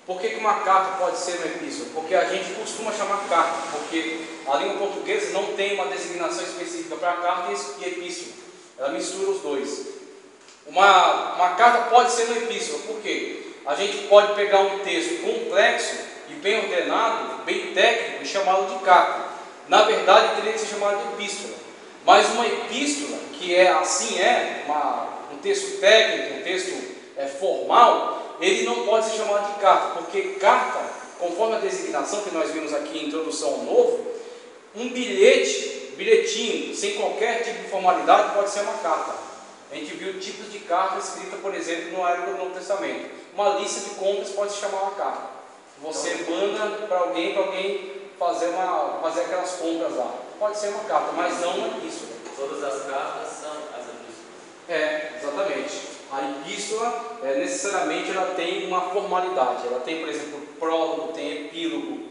Por que uma carta pode ser uma epístola? Porque a gente costuma chamar carta, porque a língua portuguesa não tem uma designação específica para carta e epístola. Ela mistura os dois. Uma carta pode ser uma epístola, por quê? A gente pode pegar um texto complexo e bem ordenado, bem técnico, e chamá-lo de carta. Na verdade, teria que ser chamado de epístola. Mas uma epístola, que um texto técnico, um texto formal, ele não pode ser chamado de carta, porque carta, conforme a designação que nós vimos aqui em introdução ao novo, um bilhetinho, sem qualquer tipo de formalidade, pode ser uma carta. A gente viu tipos de carta escrita, por exemplo, no época do Novo Testamento. Uma lista de compras pode se chamar uma carta. Você manda para alguém fazer aquelas compras lá. Pode ser uma carta, mas não uma epístola. Todas as cartas são as epístolas. Exatamente. A epístola, necessariamente, ela tem uma formalidade. Ela tem, por exemplo, prólogo, tem epílogo,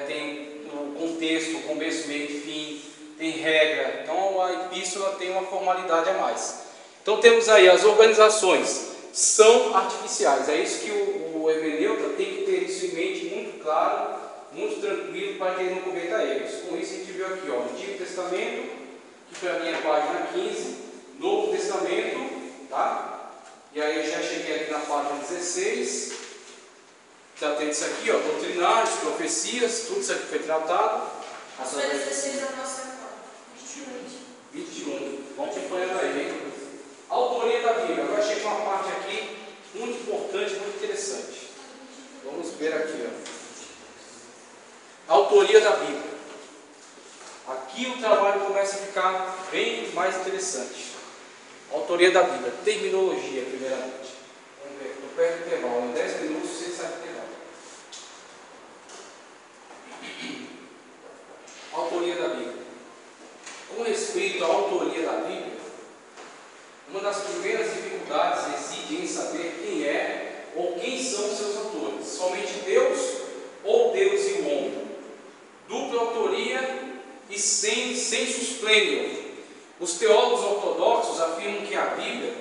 tem o contexto, começo, meio e fim, tem regra. Então, a epístola tem uma formalidade a mais. Então, temos aí as organizações são artificiais. É isso que o hermeneuta tem que ter isso em mente muito claro, muito tranquilo, para que ele não cometa erros. Com isso, a gente viu aqui, Antigo Testamento, que para mim é a página 15, Novo Testamento, tá? E aí eu já cheguei aqui na página 16, já tem isso aqui, doutrinários, profecias, tudo isso aqui foi tratado. As coisas 16 da nossa forma. 21. Vamos acompanhando aí, hein? Autoria da Bíblia. Agora chega uma parte aqui muito importante, muito interessante. Vamos ver aqui, Autoria da Bíblia. Aqui o trabalho começa a ficar bem mais interessante. Autoria da Bíblia. Terminologia, primeiramente. Vamos ver. Estou perto do intervalo. Em 10 minutos você sai do intervalo. Autoria da Bíblia. Com respeito à autoria da Bíblia, uma das primeiras dificuldades reside em saber quem é ou quem são seus autores. Somente Deus ou Deus e o homem. Dupla autoria e sensus plenior. Os teólogos ortodoxos afirmam que a Bíblia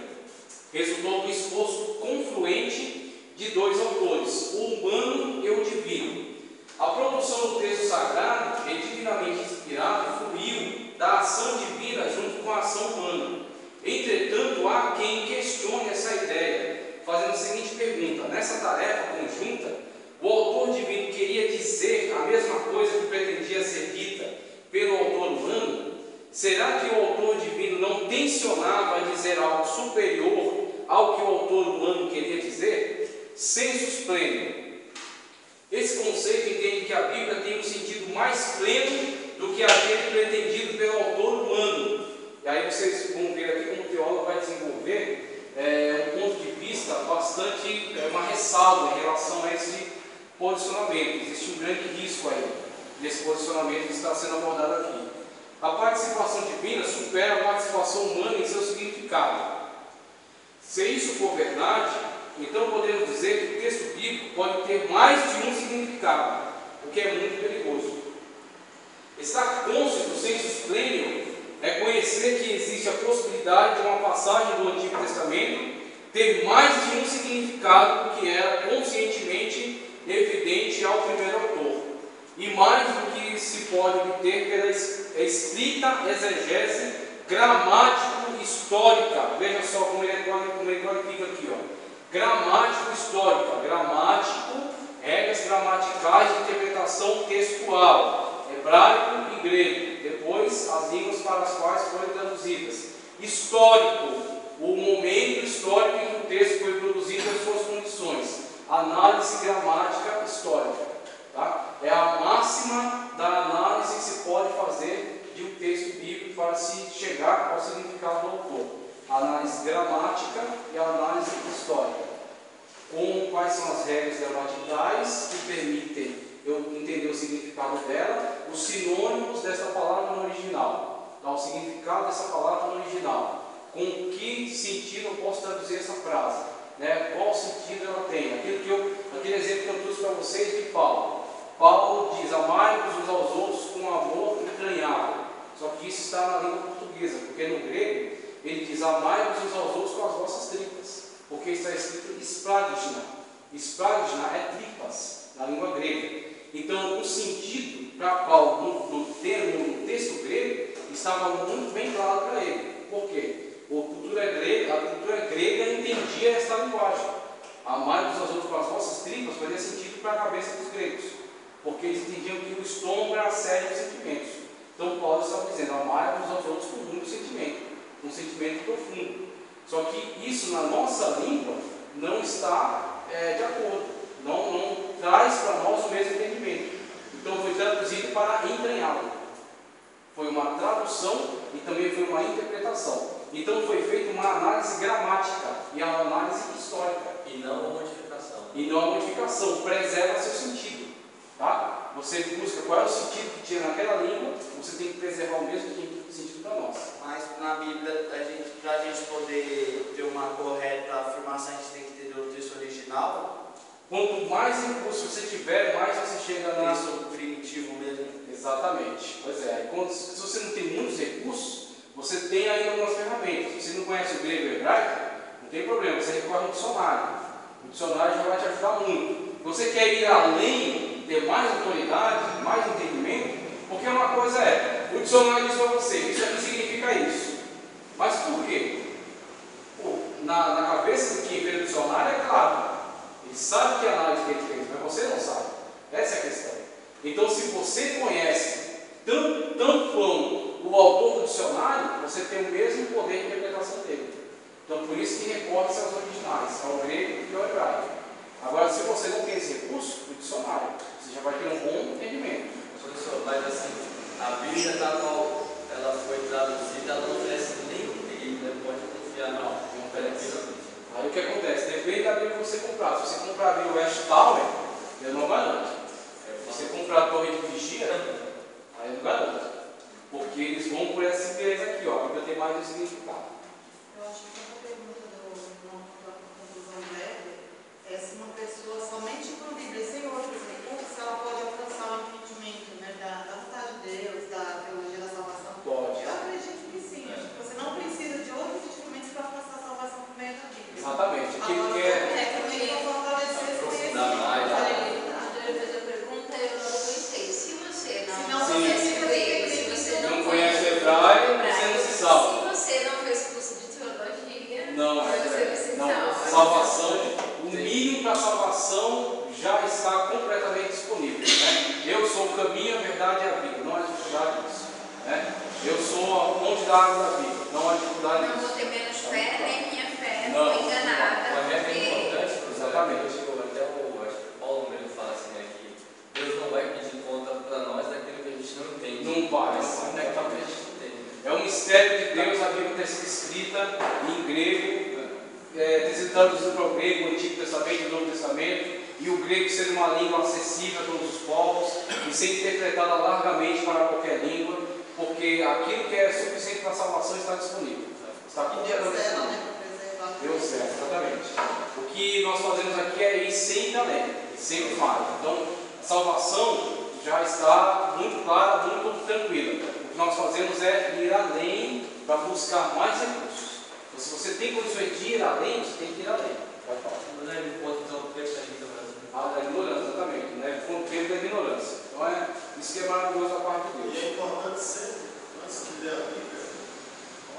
resultou do esforço confluente de dois autores, o humano e o divino. A produção do texto sagrado é divinamente inspirada e fluiu da ação divina junto com a ação humana. Entretanto, há quem questione essa ideia, fazendo a seguinte pergunta: nessa tarefa conjunta, o autor divino queria dizer a mesma coisa que pretendia ser dita pelo autor humano? Será que o autor divino não tensionava dizer algo superior ao que o autor humano queria dizer? Sensus pleno. Esse conceito entende que a Bíblia tem um sentido mais pleno do que aquele pretendido pelo autor humano. E aí vocês vão ver aqui como o teólogo vai desenvolver um ponto de vista bastante, uma ressalva em relação a esse posicionamento. Existe um grande risco aí nesse posicionamento que está sendo abordado aqui. A participação divina supera a participação humana em seu significado. Se isso for verdade, então podemos dizer que o texto bíblico pode ter mais de um significado, o que é muito perigoso. Estar cônscio do sensus plenior é conhecer que existe a possibilidade de uma passagem do Antigo Testamento ter mais de um significado do que era conscientemente evidente ao primeiro autor, e mais do que se pode obter pela estrita exegese gramático histórica. Veja só como ele qualifica aqui, ó. Gramático histórica, gramático, regras gramaticais de interpretação textual, hebraico e grego, depois as línguas para as quais foram traduzidas. Histórico, o momento histórico em que o texto foi produzido e as suas condições. Análise gramática histórica, tá? É a máxima da análise que se pode fazer de um texto bíblico para se chegar ao significado do autor. A análise gramática e a análise histórica. Com quais são as regras gramaticais que permitem eu entender o significado dela, os sinônimos dessa palavra no original, tá? O significado dessa palavra no original. Com que sentido eu posso traduzir essa frase? Né? Qual sentido ela tem? Aquele exemplo que eu trouxe para vocês de Paulo. Paulo diz: amai-vos uns aos outros com amor entranhável. Só que isso está na língua portuguesa, porque no grego ele diz: amai-vos uns aos outros com as vossas tripas, porque está escrito esplagina. Esplagina é tripas, na língua grega. Então, o sentido para Paulo no texto grego estava muito bem claro para ele. Por quê? A cultura grega entendia essa linguagem. Amai-vos aos outros com as vossas tripas fazia sentido para a cabeça dos gregos, porque eles entendiam que o estômago era a sede dos sentimentos. Então, Paulo estava dizendo: amai-vos aos outros com muito sentimento, um sentimento profundo. Só que isso na nossa língua não está de acordo, não traz para nós o mesmo entendimento. Então foi traduzido para entranhável. Foi uma tradução e também foi uma interpretação. Então foi feita uma análise gramática e uma análise histórica. E não uma modificação. E não a modificação, preserva seu sentido. Tá? Você busca qual é o sentido que tinha naquela língua, você tem que preservar o mesmo sentido para nós. Mas na Bíblia, para a gente poder ter uma correta afirmação, a gente tem que ter o texto original. Quanto mais recursos você tiver, mais você chega na... Texto primitivo mesmo. Exatamente. Pois é. Se você não tem muitos recursos, você tem aí algumas ferramentas. Se você não conhece o grego e o hebraico, não tem problema, você recorre ao dicionário. O dicionário já vai te ajudar muito. Você quer ir além, ter mais autoridade, mais entendimento? Porque uma coisa o dicionário diz para você: isso aqui significa isso. Mas por quê? Na cabeça de quem vê o dicionário é claro. Ele sabe que análise que ele fez, mas você não sabe. Essa é a questão. Então, se você conhece tanto quanto o autor do dicionário, você tem o mesmo poder de interpretação dele. Então, por isso que recorre-se aos originais, ao grego e ao hebraico. Agora, se você não tem esse recurso, o dicionário, você já vai ter um bom entendimento. Professor, mas assim, a Bíblia da qual ela foi traduzida, ela não oferece nenhum perigo, né? Pode confiar, não oferece. Aí o que acontece? Depende da Bíblia que você comprar. Se você comprar a Bíblia West Tower, eu não garanto. Se você comprar a Torre de Vigia, aí eu não garanto. Porque eles vão por essa empresa aqui, ó. A Bíblia tem mais um significado. Eu acho que uma pergunta da conclusão breve é se uma pessoa somente com a Bíblia, sem outros recursos, ela pode alcançar o entendimento, né, da vontade de Deus, da teologia da salvação. Pode. Eu acredito que sim. Acho que você não precisa de outros instrumentos para alcançar a salvação por meio da Bíblia. Exatamente. Aquilo Agora, que é... também para fortalecer esse Aprofundar mais. conhecimento. Quando eu fiz a pergunta, eu não pensei. Se você não Se não conhece você grego, se você não conhece hebraico, você não se salva. se você não fez curso de teologia, Não, você não se não. salva. Salvação, o mínimo para salvação já está completamente disponível. Né? Eu sou o caminho, a verdade e a vida. Não há dificuldade nisso. Né? Eu sou a fonte da água da vida. Não há dificuldade Não nisso. vou ter menos fé, nem minha fé Não. foi enganada. Uma regra Porque importante, professor, Exatamente. até acho que Paulo mesmo fala assim, né, que Deus não vai pedir conta para nós daquilo que a gente não entende. Não vai, mas sim daquilo que a gente entende. É um mistério de Deus, a Bíblia tem sido escrita em grego, tem sido traduzida para o grego, o Antigo Testamento e o Novo Testamento, e o grego sendo uma língua acessível a todos os povos e ser interpretada largamente para qualquer língua, porque aquilo que é suficiente para a salvação está disponível. Está E Deus completamente ela, disponível. né, para preservar. Deu certo, exatamente. O que nós fazemos aqui é ir sempre além, sempre mais. Então, a salvação já está muito clara, muito tranquila. O que nós fazemos é ir além para buscar mais recursos. Então, se você tem condições de ir além, você tem que ir além. Vai falar. Não é de conta, então, o que a gente está fazendo. Da ignorância, exatamente. Né? Com o tempo da ignorância. Então, isso que é maravilhoso da parte de E Deus. é importante sempre, antes de ler a Bíblia,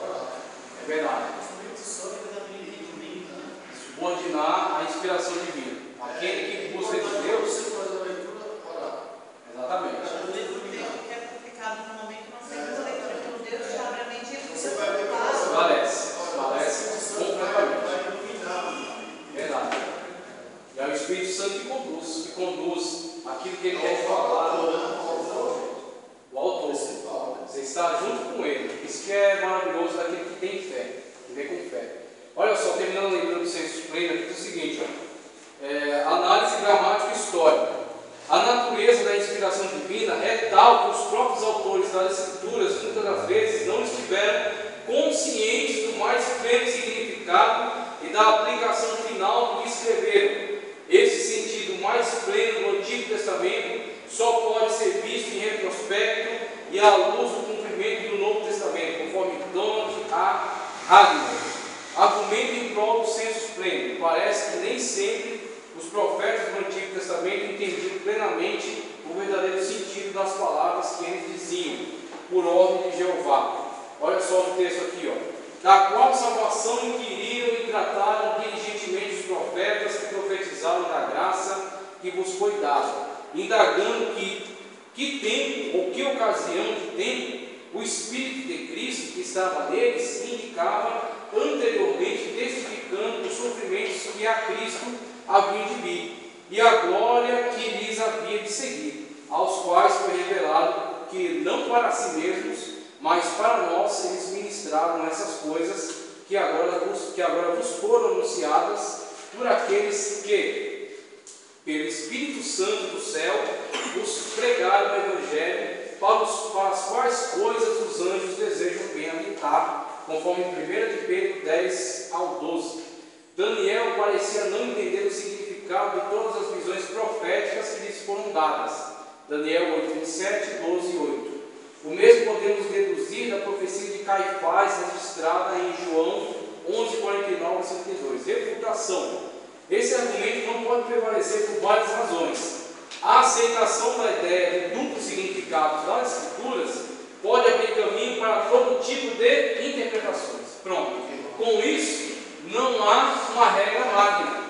orar. É verdade. inspiração divina. Aquele que busca de Deus. Exatamente. O livro que é publicado no momento, não sei se a leitura por Deus te abre a mente e você Esclarece completamente. Verdade. E é o Espírito Santo que conduz aquilo que ele quer falar. O autor. Você está junto com ele. Isso que é maravilhoso daquele que tem fé, que vê com fé. Olha só, terminando a leitura do senso pleno, aqui diz o seguinte: análise gramática histórica. A natureza da inspiração divina é tal que os próprios autores das Escrituras, muitas das vezes, não estiveram conscientes do mais pleno significado e da aplicação final do que escreveram. Esse sentido mais pleno do Antigo Testamento só pode ser visto em retrospecto e à luz do cumprimento do Novo Testamento, conforme Donald A. Hagner. Argumento em prol do senso pleno. Parece que nem sempre os profetas do Antigo Testamento entendiam plenamente o verdadeiro sentido das palavras que eles diziam, por ordem de Jeová. Olha só o texto aqui, da qual salvação inquiriram e trataram diligentemente os profetas que profetizaram da graça que vos foi dada, indagando que tempo ou que ocasião de tempo o Espírito de Cristo que estava neles indicava anteriormente, testificando os sofrimentos que a Cristo haviam de vir, e a glória que lhes havia de seguir, aos quais foi revelado que não para si mesmos, mas para nós eles ministraram essas coisas que agora vos foram anunciadas por aqueles que, pelo Espírito Santo do céu, vos pregaram o Evangelho, para as quais coisas os anjos desejam bem habitar, conforme 1 de Pedro 10 ao 12. Daniel parecia não entender o significado de todas as visões proféticas que lhes foram dadas. Daniel 8, 27, 12 e 8. O mesmo podemos deduzir da profecia de Caifás, registrada em João 11, 49 e 52. Refutação. Esse argumento não pode prevalecer por várias razões. A aceitação da ideia de duplo significado das Escrituras pode abrir caminho para todo tipo de interpretações. Pronto. Com isso, não há uma regra magna.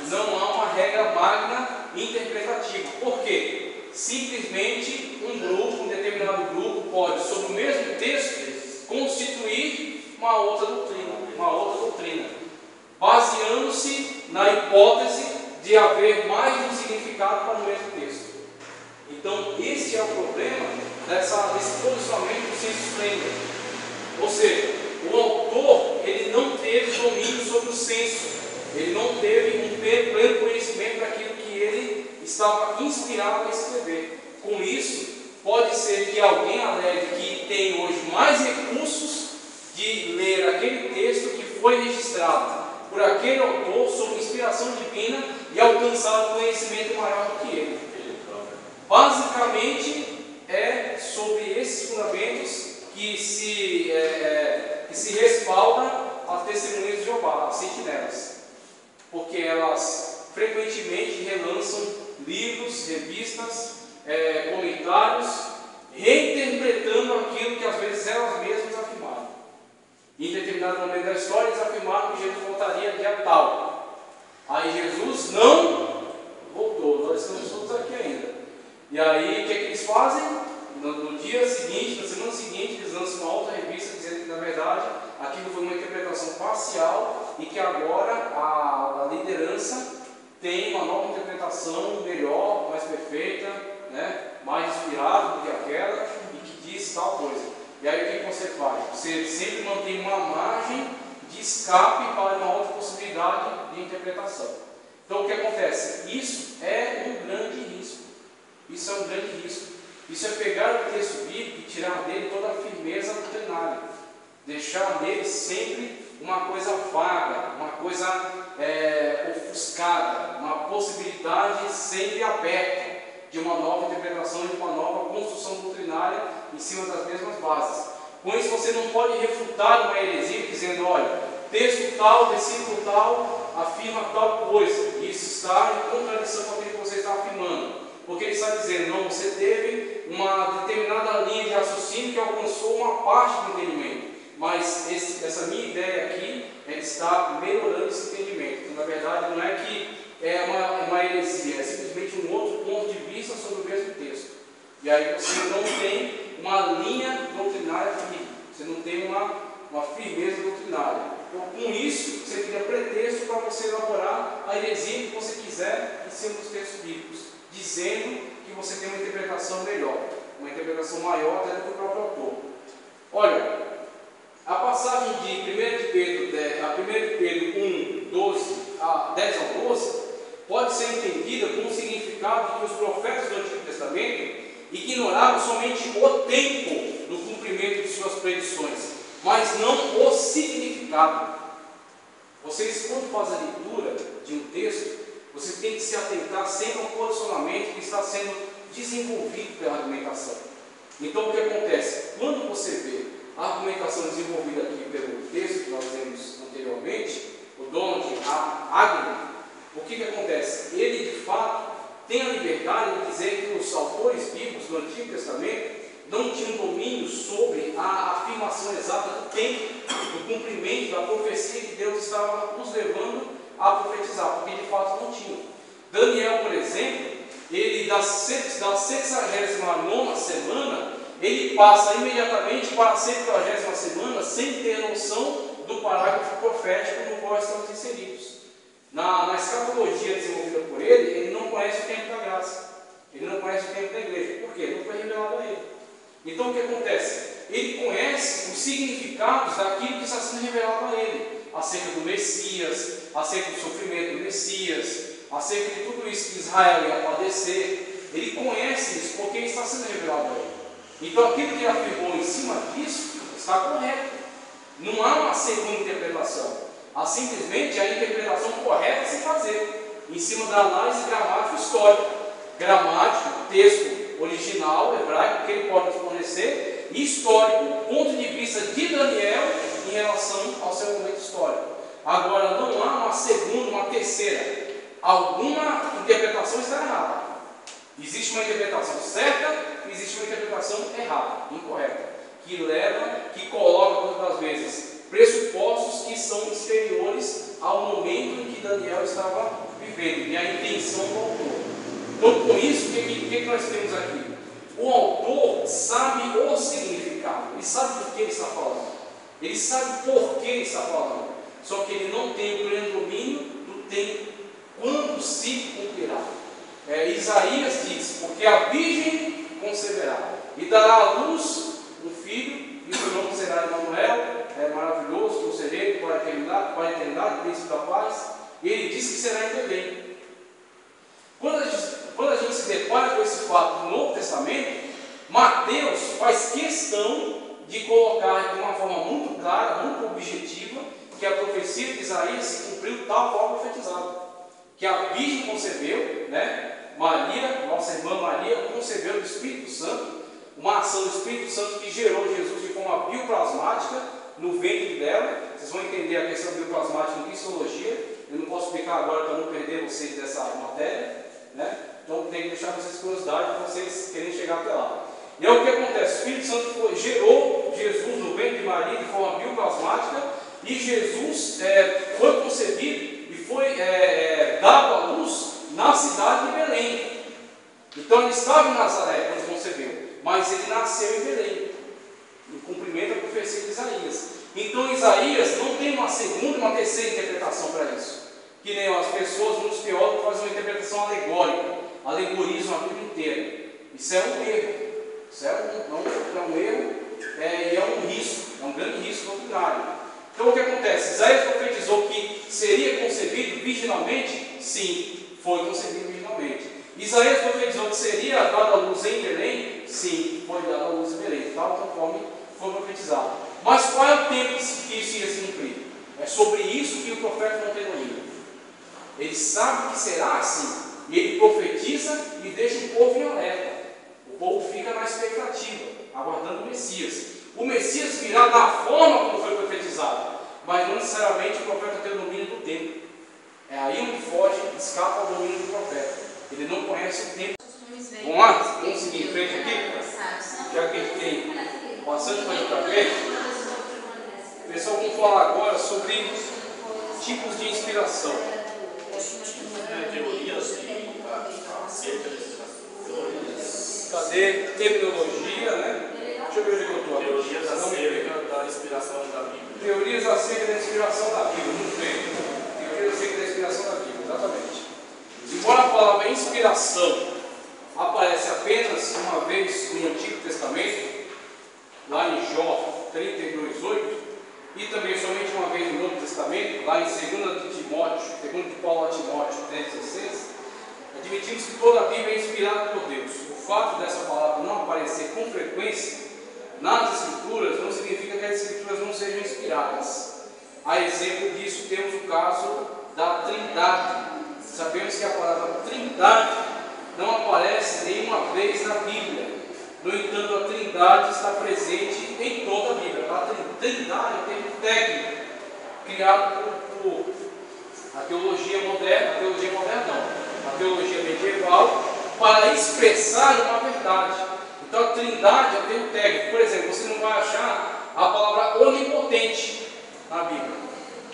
Não há uma regra magna interpretativa. Por quê? Simplesmente um determinado grupo pode, sobre o mesmo texto, constituir uma outra doutrina, baseando-se na hipótese de haver mais de um significado para o mesmo texto. Então, esse é o problema desse posicionamento do senso pleno. Ou seja, o autor ele não teve domínio sobre o senso, ele não teve um pleno conhecimento daquilo que ele estava inspirado a escrever. Com isso, pode ser que alguém alegue que tem hoje mais recursos de ler aquele texto que foi registrado por aquele autor sob inspiração divina e alcançar um conhecimento maior do que ele. Basicamente, é sobre esses fundamentos que se respalda as testemunhas de Jeová, as sentinelas, porque elas frequentemente relançam livros, revistas, comentários, reinterpretando aquilo que às vezes elas mesmas afirmaram. Em determinado momento da história, eles afirmaram que Jesus voltaria dia tal. Aí Jesus não voltou, nós estamos todos aqui ainda. E aí, o que é que eles fazem? No dia seguinte, na semana seguinte, eles lançam uma outra revista dizendo que, na verdade, aquilo foi uma interpretação parcial e que agora a liderança tem uma nova interpretação melhor, mais perfeita, né? Mais inspirada do que aquela e que diz tal coisa. E aí, o que você faz? Você sempre mantém uma margem de escape para uma outra possibilidade de interpretação. Então, o que acontece? Isso é um grande risco. Isso é um grande risco. Isso é pegar o texto bíblico e tirar dele toda a firmeza doutrinária. Deixar nele sempre uma coisa vaga, uma coisa ofuscada, uma possibilidade sempre aberta de uma nova interpretação, de uma nova construção doutrinária em cima das mesmas bases. Com isso você não pode refutar uma heresia dizendo, olha, texto tal, versículo tal, afirma tal coisa. Isso está em contradição com aquilo que você está afirmando. Porque ele está dizendo, não, você teve uma determinada linha de raciocínio que alcançou uma parte do entendimento. Mas essa minha ideia aqui é de estar melhorando esse entendimento. Na verdade, não é que é uma heresia, é simplesmente um outro ponto de vista sobre o mesmo texto. E aí você não tem uma linha doutrinária firme, você não tem uma firmeza doutrinária. Então, com isso, você cria pretexto para você elaborar a heresia que você quiser em cima dos textos bíblicos, dizendo que você tem uma interpretação melhor, uma interpretação maior até do que o próprio autor. Olha, a passagem de 1 de Pedro 1, 10 ao 12, pode ser entendida com o significado de que os profetas do Antigo Testamento ignoravam somente o tempo do cumprimento de suas predições, mas não o significado. Vocês, quando fazem a leitura de um texto, vocês têm que se atentar sempre ao posicionamento que está sendo desenvolvido pela argumentação. Então, o que acontece? Quando você vê a argumentação desenvolvida aqui pelo texto que nós vimos anteriormente, o Donald Agnew, o que acontece? Ele, de fato, tem a liberdade de dizer que os autores bíblicos do Antigo Testamento não tinham domínio sobre a afirmação exata do tempo, do cumprimento da profecia que Deus estava nos levando a profetizar, porque de fato não tinham. Daniel, por exemplo, ele da 69ª semana, ele passa imediatamente para a 70ª semana sem ter noção do parágrafo profético no qual estamos inseridos. Na escatologia desenvolvida por ele não conhece o tempo da graça, ele não conhece o tempo da igreja. Por quê? Não foi revelado a ele. Então o que acontece? Ele conhece os significados daquilo que está sendo revelado a ele, acerca do Messias, acerca do sofrimento do Messias, acerca de tudo isso que Israel ia padecer. Ele conhece isso porque está sendo revelado a ele. Então aquilo que ele afirmou em cima disso está correto. Não há uma segunda interpretação. Há simplesmente a interpretação correta a se fazer, em cima da análise gramática histórica. Gramático, texto original, hebraico, que ele pode nos fornecer, e histórico, o ponto de vista de Daniel em relação ao seu momento histórico. Agora, não há uma segunda, uma terceira. Alguma interpretação está errada. Existe uma interpretação certa e existe uma interpretação errada, incorreta, que coloca, muitas vezes, pressupostos que são exteriores ao momento em que Daniel estava vivendo, e a intenção do autor. Então, com isso, o que nós temos aqui? O autor sabe o significado, ele sabe do que ele está falando, ele sabe por que ele está falando, só que ele não tem o pleno domínio do tempo, quando se cumprirá. Isaías diz: porque a virgem conceberá e dará à luz um filho, e o seu nome será Emanuel, maravilhoso, conselheiro, para a eternidade, príncipe da paz. E ele diz que será em Belém. Quando a gente se depara com esse fato no Novo Testamento, Mateus faz questão de colocar de uma forma muito clara, muito objetiva, que a profecia de Isaías se cumpriu tal qual profetizado. Que a Virgem concebeu, Maria, nossa irmã Maria, concebeu do Espírito Santo, uma ação do Espírito Santo que gerou Jesus de forma bioplasmática no ventre dela. Vocês vão entender a questão bioplasmática em cristologia. Eu não posso explicar agora para não perder vocês dessa matéria, então tem que deixar vocês curiosidade para vocês querem chegar até lá. E é o que acontece: o Espírito Santo gerou Jesus no ventre de Maria de forma bioplasmática, e Jesus foi concebido e foi dado à luz na cidade de Belém. Então ele estava em Nazaré quando concebeu, mas ele nasceu em Belém, no cumprimento da profecia de Isaías. Então Isaías não tem uma segunda e uma terceira interpretação para isso, que nem as pessoas, muitos teólogos fazem uma interpretação alegórica, alegorizam a Bíblia inteira. Isso é um erro, isso é um erro e é um risco, é um grande risco doutrinário. Então o que acontece? Isaías profetizou que seria concebido virginalmente? Sim, foi concebido virginalmente. Isaías profetizou que seria dado à luz em Belém? Sim, foi dado à luz em Belém, tal conforme foi profetizado. Mas qual é o tempo que isso ia se cumprir? É sobre isso que o profeta não tem domínio. Ele sabe que será assim, e ele profetiza e deixa o povo em alerta. O povo fica na expectativa, aguardando o Messias. O Messias virá da forma como foi profetizado, mas não necessariamente o profeta tem o domínio do tempo. É aí onde foge, escapa ao domínio do profeta. Ele não conhece o tempo. Vamos lá? Vamos seguir em frente aqui? Já que a gente tem bastante coisa para ver. Pessoal, vamos falar agora sobre tipos de inspiração. Cadê? Terminologia, né? Deixa eu ver onde é que eu estou aqui. Teorias Não me perca. acerca da inspiração da Bíblia. Teorias acerca da inspiração da Bíblia. Muito bem. Teorias acerca da inspiração da Bíblia, exatamente. Embora a palavra inspiração aparece apenas uma vez no Antigo Testamento, lá em Jó 32:8, e também somente uma vez no Novo Testamento, lá em 2 de Paulo a Timóteo 3,16, admitimos que toda a Bíblia é inspirada por Deus. O fato dessa palavra não aparecer com frequência nas Escrituras não significa que as Escrituras não sejam inspiradas. A exemplo disso, temos o caso da Trindade. Sabemos que a palavra Trindade não aparece nenhuma vez na Bíblia. No entanto, a Trindade está presente em toda a Bíblia. A Trindade é um termo técnico criado por a teologia moderna, a teologia medieval, para expressar uma verdade. Então a Trindade é um termo técnico. Por exemplo, você não vai achar a palavra onipotente na Bíblia.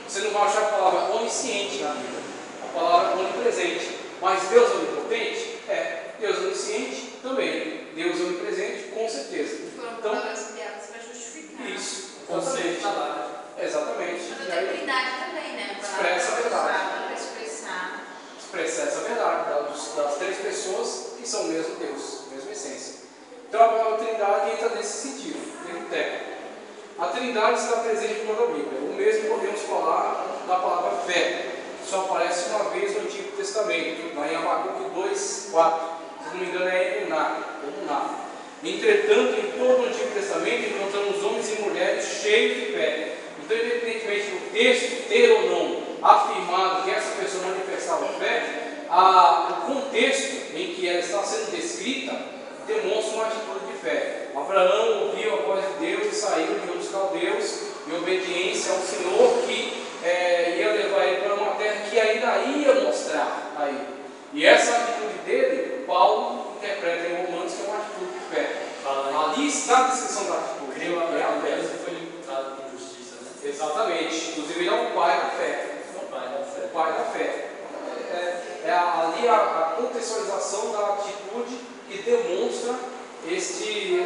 Você não vai achar a palavra onisciente na Bíblia. A palavra onipresente. Mas Deus é onipotente? É. Deus é onisciente? Também. Deus é onipresente? Com certeza. Foram Então, palavras criadas para justificar. isso. Conceito lá. Exatamente. Mas a Trindade também, né? Expressa a verdade. Para expressar. Expressa essa verdade das três pessoas que são o mesmo Deus, a mesma essência. Então a palavra Trindade entra nesse sentido, termo técnico. A Trindade está presente em toda a Bíblia. O mesmo podemos falar da palavra fé, que só aparece uma vez no Antigo Testamento, lá em Abacuque 2:4. Se não me engano é Emuná. Entretanto, em todo o Antigo Testamento encontramos homens e mulheres cheios de fé. Então, independentemente do texto ter ou não afirmado que essa pessoa manifestava fé, o contexto em que ela está sendo descrita demonstra uma atitude de fé. Abraão ouviu a voz de Deus e saiu de dos caldeus em obediência ao Senhor que ia levar ele para uma terra que ainda ia mostrar a ele. E essa atitude dele, Paulo interpreta em Romanos que é uma atitude de fé. Ali está a descrição da atitude. Creu a fé e foi imputado com justiça, né? Exatamente. Inclusive ele é o pai da fé. O pai da fé. Ali a contextualização da atitude que demonstra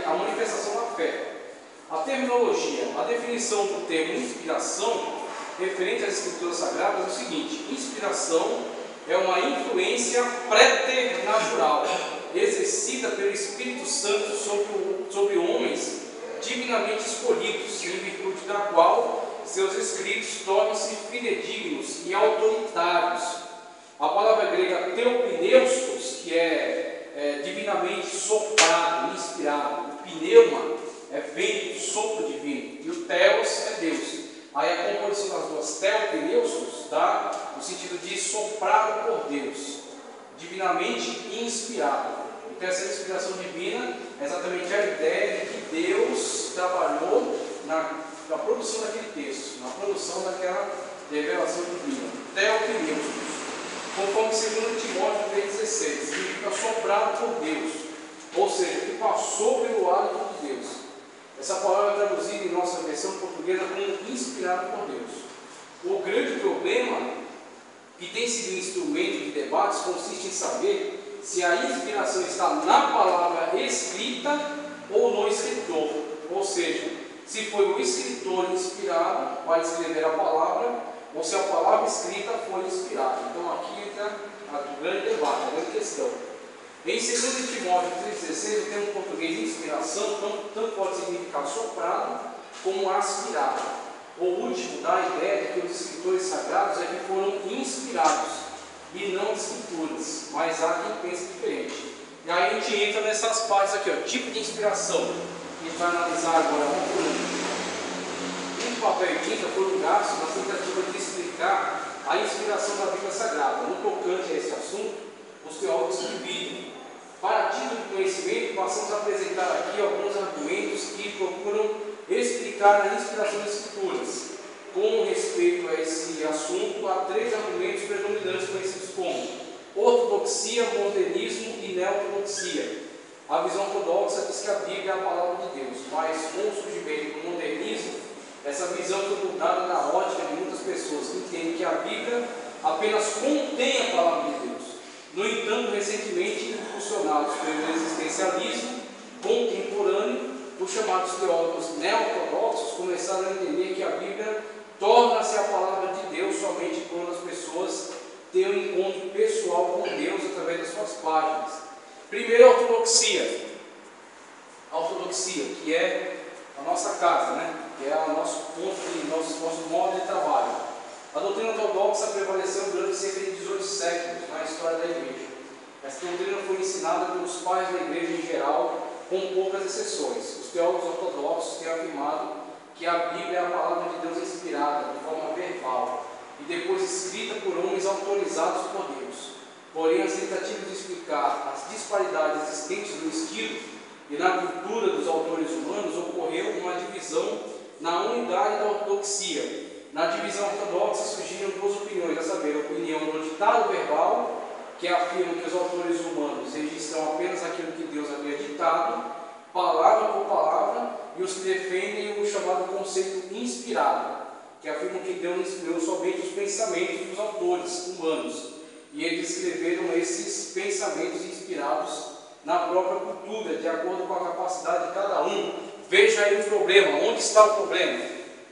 a manifestação da fé. A terminologia, a definição do termo inspiração referente às Escrituras Sagradas é o seguinte: inspiração é uma influência preternatural exercida pelo Espírito Santo sobre homens divinamente escolhidos, em virtude da qual seus escritos tornam-se fidedignos e autoritários. A palavra grega teopneustos, que é divinamente soprado, inspirado. O pneuma é vento, sopro divino, e o theos é Deus. Aí a composição das duas, teopneustos, dá no sentido de soprado por Deus, divinamente inspirado. Então essa inspiração divina é exatamente a ideia de que Deus trabalhou na produção daquele texto, na produção daquela revelação divina. Teopneustos, conforme 2 Timóteo 3,16, significa soprado por Deus, ou seja, que passou pelo hálito de Deus. Essa palavra é traduzida em nossa versão portuguesa como inspirado por Deus. O grande problema que tem sido instrumento de debates consiste em saber se a inspiração está na palavra escrita ou no escritor, ou seja, se foi o escritor inspirado para escrever a palavra ou se a palavra escrita foi inspirada. Então aqui entra o grande debate, a grande questão. Em 2 Timóteo 3,16, o termo português inspiração tanto pode significar soprado como aspirado. O último dá a ideia de que os escritores sagrados é que foram inspirados e não escrituras, mas há quem pense diferente. E aí a gente entra nessas partes aqui, tipo de inspiração, que a gente vai analisar agora um por um. Um papel e tinta foram gastos na tentativa de explicar a inspiração da Bíblia Sagrada. No tocante a esse assunto, os teólogos se dividem. Para título de conhecimento, passamos a apresentar aqui alguns argumentos que procuram explicar a inspiração das Escrituras. Com respeito a esse assunto, há 3 argumentos predominantes conhecidos como ortodoxia, modernismo e neortodoxia. A visão ortodoxa diz que a Bíblia é a palavra de Deus, mas com o surgimento do modernismo, essa visão foi mudada na ótica de muitas pessoas que entendem que a Bíblia apenas contém a palavra de Deus. No entanto, recentemente impulsionados pela existência especialismo contemporâneo, os chamados teólogos neortodoxos começaram a entender que a Bíblia torna-se a palavra de Deus somente quando as pessoas têm um encontro pessoal com Deus através das suas páginas. Primeiro, a ortodoxia. A ortodoxia, que é a nossa casa, né? Que é o nosso ponto de nosso modo de trabalho. A doutrina ortodoxa prevaleceu durante cerca de 18 séculos na história da igreja. Essa doutrina foi ensinada pelos pais da igreja em geral, com poucas exceções. Os teólogos ortodoxos têm afirmado que a Bíblia é a palavra de Deus inspirada de forma verbal e depois escrita por homens autorizados por Deus. Porém, as tentativas de explicar as disparidades existentes no estilo e na cultura dos autores humanos ocorreu uma divisão na unidade da ortodoxia. Na divisão ortodoxa surgiram duas opiniões, a saber, a opinião do ditado verbal, que afirma que os autores humanos registram apenas aquilo que Deus havia ditado, palavra por palavra, e os que defendem o chamado conceito inspirado, que afirmam que Deus inspirou somente os pensamentos dos autores humanos, e eles escreveram esses pensamentos inspirados na própria cultura, de acordo com a capacidade de cada um. Veja aí o problema, onde está o problema?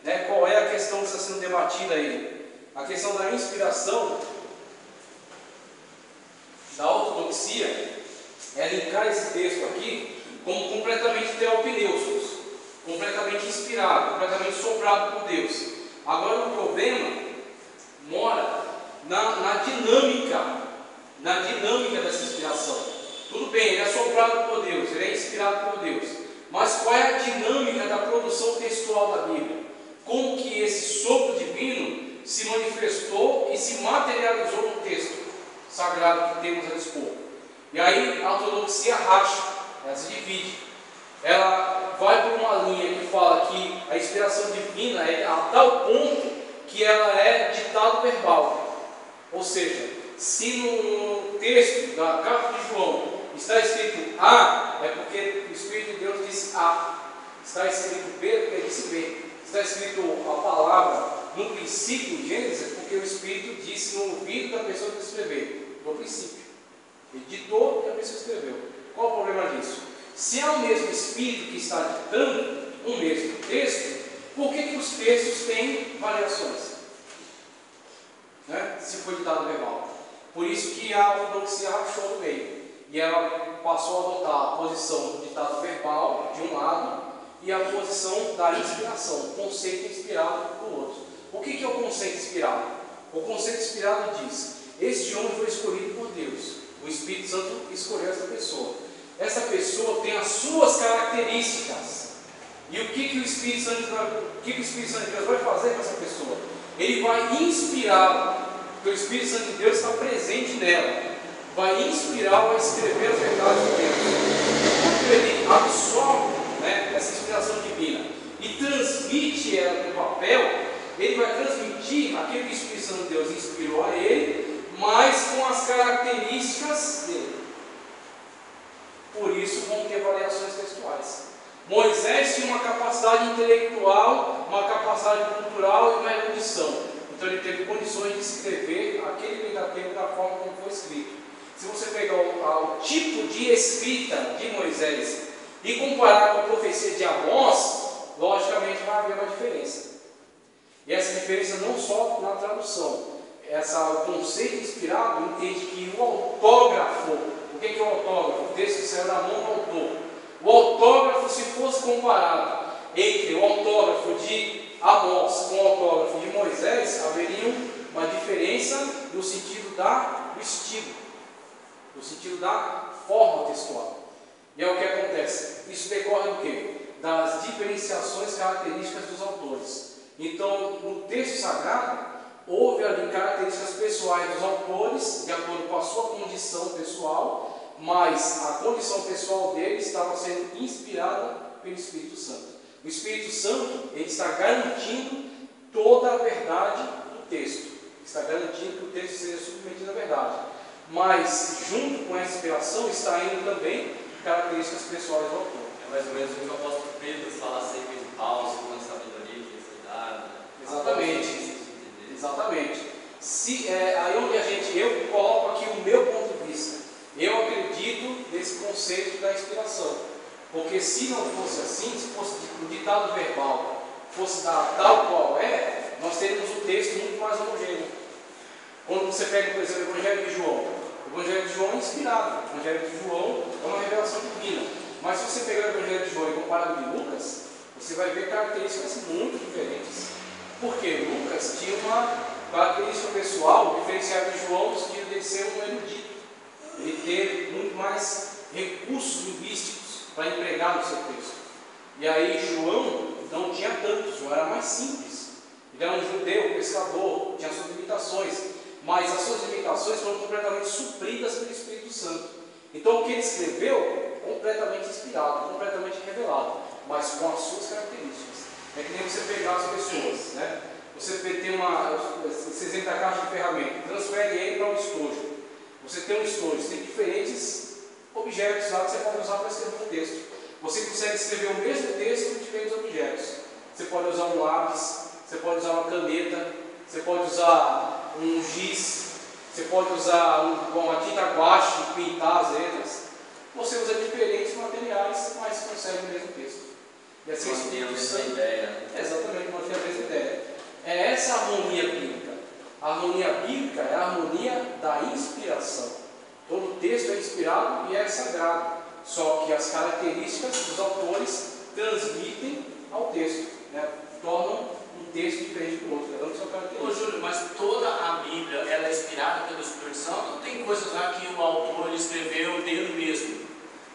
Né? Qual é a questão que está sendo debatida aí? A questão da inspiração, da ortodoxia, é linkar esse texto aqui como completamente teopneusos, completamente inspirado, completamente soprado por Deus. Agora o problema mora na dinâmica dessa inspiração. Tudo bem, ele é soprado por Deus, ele é inspirado por Deus, mas qual é a dinâmica da produção textual da Bíblia? Como que esse sopro divino se manifestou e se materializou no texto sagrado que temos a dispor? E aí a ortodoxia racha, ela se divide. Ela vai por uma linha que fala que a inspiração divina é a tal ponto que ela é ditado verbal. Ou seja, se no texto da carta de João está escrito A, é porque o Espírito de Deus disse A. Está escrito B, porque ele disse B. Está escrito a palavra no princípio em Gênesis, é porque o Espírito disse no ouvido da pessoa que escreveu, no princípio. Ele ditou e a pessoa escreveu. Qual o problema disso? Se é o mesmo Espírito que está ditando um mesmo texto, por que os textos têm variações? Né? Se foi ditado verbal. Por isso que a ortodoxia rachou no meio. E ela passou a adotar a posição do ditado verbal, de um lado, e a posição da inspiração, o conceito inspirado do outro. O que é o conceito inspirado? O conceito inspirado diz: este homem foi escolhido por Deus. O Espírito Santo escolheu essa pessoa. Essa pessoa tem as suas características. E o que o Espírito Santo de Deus vai fazer com essa pessoa? Ele vai inspirá-la, porque o Espírito Santo de Deus está presente nela. Vai inspirá-la a escrever as verdades de Deus. Quando ele absorve, né, essa inspiração divina e transmite ela no papel, ele vai transmitir aquilo que o Espírito Santo de Deus inspirou a ele, mas com as características dele. Por isso vão ter variações textuais. Moisés tinha uma capacidade intelectual, uma capacidade cultural e uma erudição. Então ele teve condições de escrever aquele Pentateuco da forma como foi escrito. Se você pegar o tipo de escrita de Moisés e comparar com a profecia de Amós, logicamente vai haver uma diferença. E essa diferença não só na tradução. O conceito inspirado entende que o autógrafo, o que é o autógrafo? O texto que saiu da mão do autor. O autógrafo, se fosse comparado entre o autógrafo de Amós com o autógrafo de Moisés, haveria uma diferença no sentido do estilo, no sentido da forma textual. E é o que acontece. Isso decorre do quê? Das diferenciações características dos autores. Então, no texto sagrado, houve ali características pessoais dos autores, de acordo com a sua condição pessoal, mas a condição pessoal dele estava sendo inspirada pelo Espírito Santo. O Espírito Santo, ele está garantindo toda a verdade do texto. Está garantindo que o texto seja submetido à verdade. Mas, junto com essa inspiração, está indo também características pessoais do autor. É mais ou menos o que o apóstolo Pedro fala acerca de Paulo, segundo a sabedoria que foi dada. Exatamente. Exatamente. Aí onde eu coloco aqui o meu ponto de vista. Eu acredito nesse conceito da inspiração, porque se não fosse assim, se fosse o ditado verbal fosse tal qual é, nós teríamos um texto muito mais homogêneo. Quando você pega, por exemplo, o Evangelho de João, o Evangelho de João é inspirado, o Evangelho de João é uma revelação divina, mas se você pegar o Evangelho de João e comparar com o de Lucas, você vai ver características muito diferentes. Porque Lucas tinha uma característica pessoal diferenciada de João, no sentido de ser um erudito. Ele teve muito mais recursos linguísticos para empregar no seu texto. E aí João não tinha tantos, João era mais simples. Ele era um judeu, pescador, tinha suas limitações, mas as suas limitações foram completamente supridas pelo Espírito Santo. Então o que ele escreveu, completamente inspirado, completamente revelado, mas com as suas características. É que nem você pegar as pessoas, né? Você tem esse exemplo da caixa de ferramenta, transfere ele para um estojo. Você tem um estojo, tem diferentes objetos lá que você pode usar para escrever um texto. Você consegue escrever o mesmo texto com diferentes objetos. Você pode usar um lápis, você pode usar uma caneta, você pode usar um giz, você pode usar uma tinta guache e pintar as letras. Você usa diferentes materiais, mas consegue o mesmo texto. E assim Mantém a mesma ideia. Exatamente, mantém a mesma ideia. É essa a harmonia bíblica. A harmonia bíblica é a harmonia da inspiração. Todo texto é inspirado e é sagrado. Só que as características dos autores transmitem ao texto, né? Tornam um texto diferente do outro, dando sua característica. Ô Júlio, mas toda a Bíblia ela é inspirada pelo Espírito Santo? Ou tem coisas lá que o autor ele escreveu dele mesmo?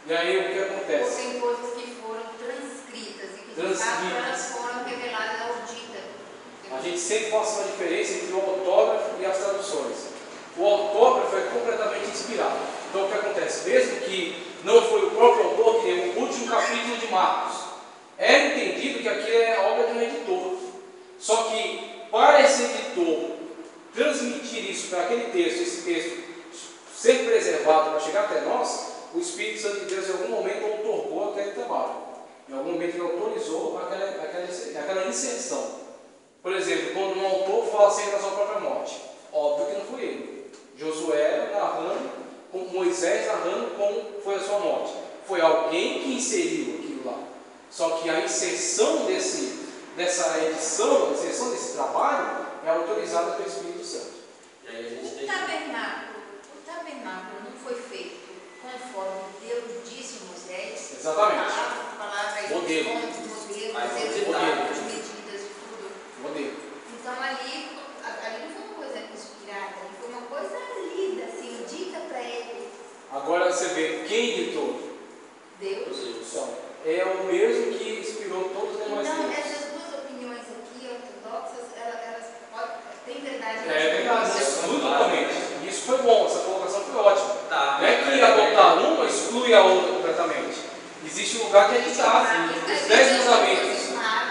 E aí o que Ou acontece? tem coisas que foram transcritas e que de fato elas foram reveladas ao dita. A gente sempre faz uma diferença entre o autógrafo e as traduções. O autógrafo é completamente inspirado. Então o que acontece? Mesmo que não foi o próprio autor, que nem o último capítulo de Marcos, é entendido que aquilo é obra de um editor. Só que para esse editor transmitir isso para aquele texto, esse texto ser preservado para chegar até nós, o Espírito Santo de Deus em algum momento outorgou aquele trabalho. Em algum momento ele autorizou aquela inserção. Por exemplo, quando um autor fala acerca da sua própria morte, óbvio que não foi ele. Josué narrando, com Moisés narrando como foi a sua morte. Foi alguém que inseriu aquilo lá. Só que a inserção dessa edição, a inserção desse trabalho é autorizada pelo Espírito Santo. E aí a gente O tem tabernáculo não foi feito conforme Deus disse a Moisés. Exatamente. Palavra Modelo. Mas as medidas e tudo. Modelo. Então ali não foi uma coisa inspirada, ali foi uma coisa lida, assim, dita para ele. Agora você vê quem editou. Deus. Então, é o mesmo que inspirou todos os demais Então, livros. essas duas opiniões aqui, ortodoxas, elas têm verdade. É verdade, absolutamente. Isso foi bom, essa colocação foi ótima. Tá. Não é que adotar uma exclui a outra completamente. Existe um lugar que é ditado. Os 10 mandamentos.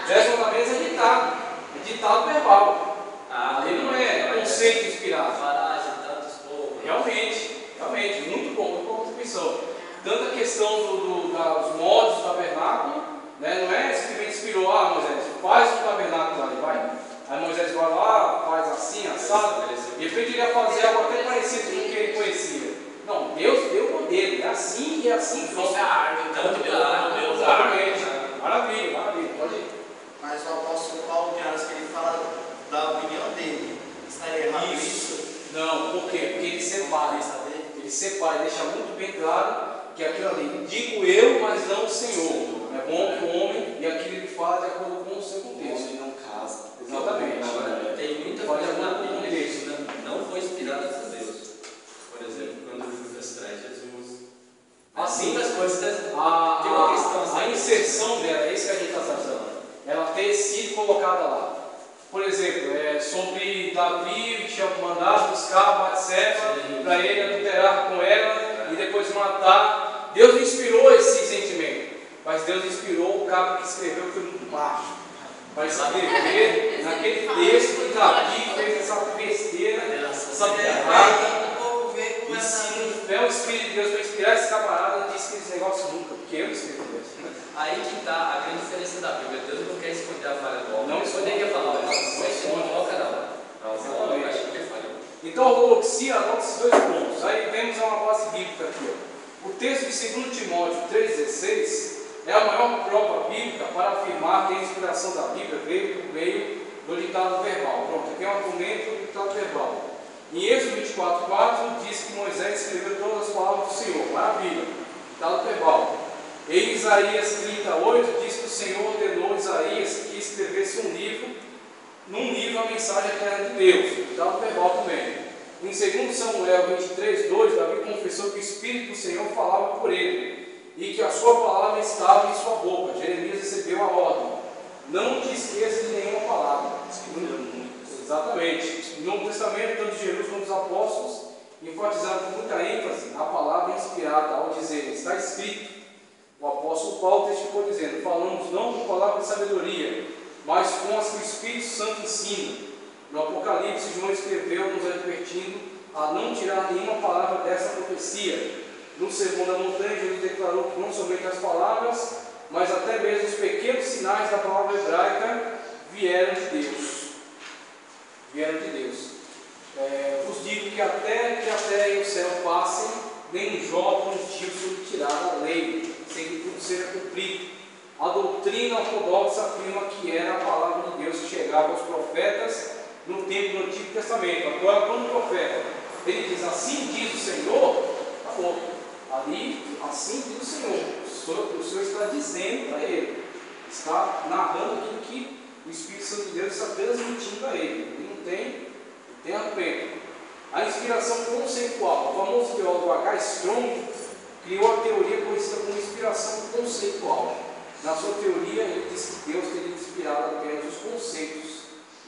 10 mandamentos é ditado. É ditado verbal. Ali não é conceito inspirado. Farás de tantos povos. Realmente, muito bom, muito boa contribuição. Tanto a questão dos modos do tabernáculo, né, não é simplesmente inspirou, Moisés, faz um tabernáculo ali, vai. Aí Moisés vai lá, faz assim, assado, e de repente ele ia fazer algo até parecido com o que ele conhecia. Não, Deus deu o modelo, é assim e é assim. Trouxe a árvore, então que Deus deu a árvore. Exatamente. Maravilha, pode ir. Mas o apóstolo Paulo de Anos, que ele fala da opinião dele, estaria errado isso? Não, por quê? Porque ele separa. Ele separa, deixa muito bem claro que aquilo ali, digo eu, mas não o Senhor. É bom que o homem, e aquilo ele fala de acordo com o seu contexto. Não casa. Exatamente. Agora, tem muita Pode coisa na acontecer. Bíblia que não foi inspirada por Deus. Por exemplo, quando Judas traz Jesus. Assim, Muitas coisas. Tem uma a questão. inserção dela, é isso que a gente está tratando. Ela ter sido colocada lá. Por exemplo, sobre Davi tinha mandado buscar Batseba para ele adulterar com ela e depois matar. Deus não inspirou esse sentimento, mas Deus inspirou o cara que escreveu, que foi muito macho, para escrever naquele texto que Davi fez essa besteira, essa piada. E se não tiver o Espírito de Deus para inspirar esse camarada, não disse que esse negócio nunca, porque eu escrevi. Aí que está a grande diferença da Bíblia. Deus não quer esconder a falha do homem. Não poderia falar, mas não coloca não. Exatamente. Acho que ele falhou. Então a ortodoxia adota esses dois pontos. Aí vemos uma base bíblica aqui. Ó. O texto de 2 Timóteo 3,16 é a maior prova bíblica para afirmar que a inspiração da Bíblia veio por meio do ditado verbal. Pronto, aqui é um argumento do ditado verbal. Em Êxodo 24,4 diz que Moisés escreveu todas as palavras do Senhor. Maravilha, ditado verbal. Em Isaías 38 diz que o Senhor ordenou a Isaías que escrevesse num livro a mensagem eterna de Deus. Ditado verbal também. Em 2 Samuel 23,2, Davi confessou que o Espírito do Senhor falava por ele e que a sua palavra estava em sua boca. Jeremias recebeu a ordem: não te esqueça de nenhuma palavra. Exatamente. No Novo Testamento, tanto de Jesus como dos apóstolos enfatizaram com muita ênfase a palavra inspirada ao dizer: está escrito. O apóstolo Paulo testificou dizendo: falamos não com palavras de sabedoria, mas com as que o Espírito Santo ensina. No Apocalipse, João escreveu nos advertindo a não tirar nenhuma palavra dessa profecia. No Sermão da Montanha, Jesus declarou que não somente as palavras, mas até mesmo os pequenos sinais da palavra hebraica vieram de Deus. Vieram de Deus. Vos digo que até que a terra e o céu passem, nem um jota um tio sobre tirar a lei, sem que tudo seja cumprido. A doutrina ortodoxa afirma que era a palavra de Deus que chegava aos profetas no tempo do Antigo Testamento. Agora, quando o profeta ele diz: assim diz o Senhor, acabou. Ali, assim diz o Senhor. O Senhor está dizendo para ele, está narrando aquilo que o Espírito Santo de Deus está transmitindo a ele. Ele não tem argumento. A inspiração conceitual. O famoso teólogo H. Strong criou a teoria conhecida como inspiração conceitual. Na sua teoria, ele diz que Deus teria inspirado apenas os conceitos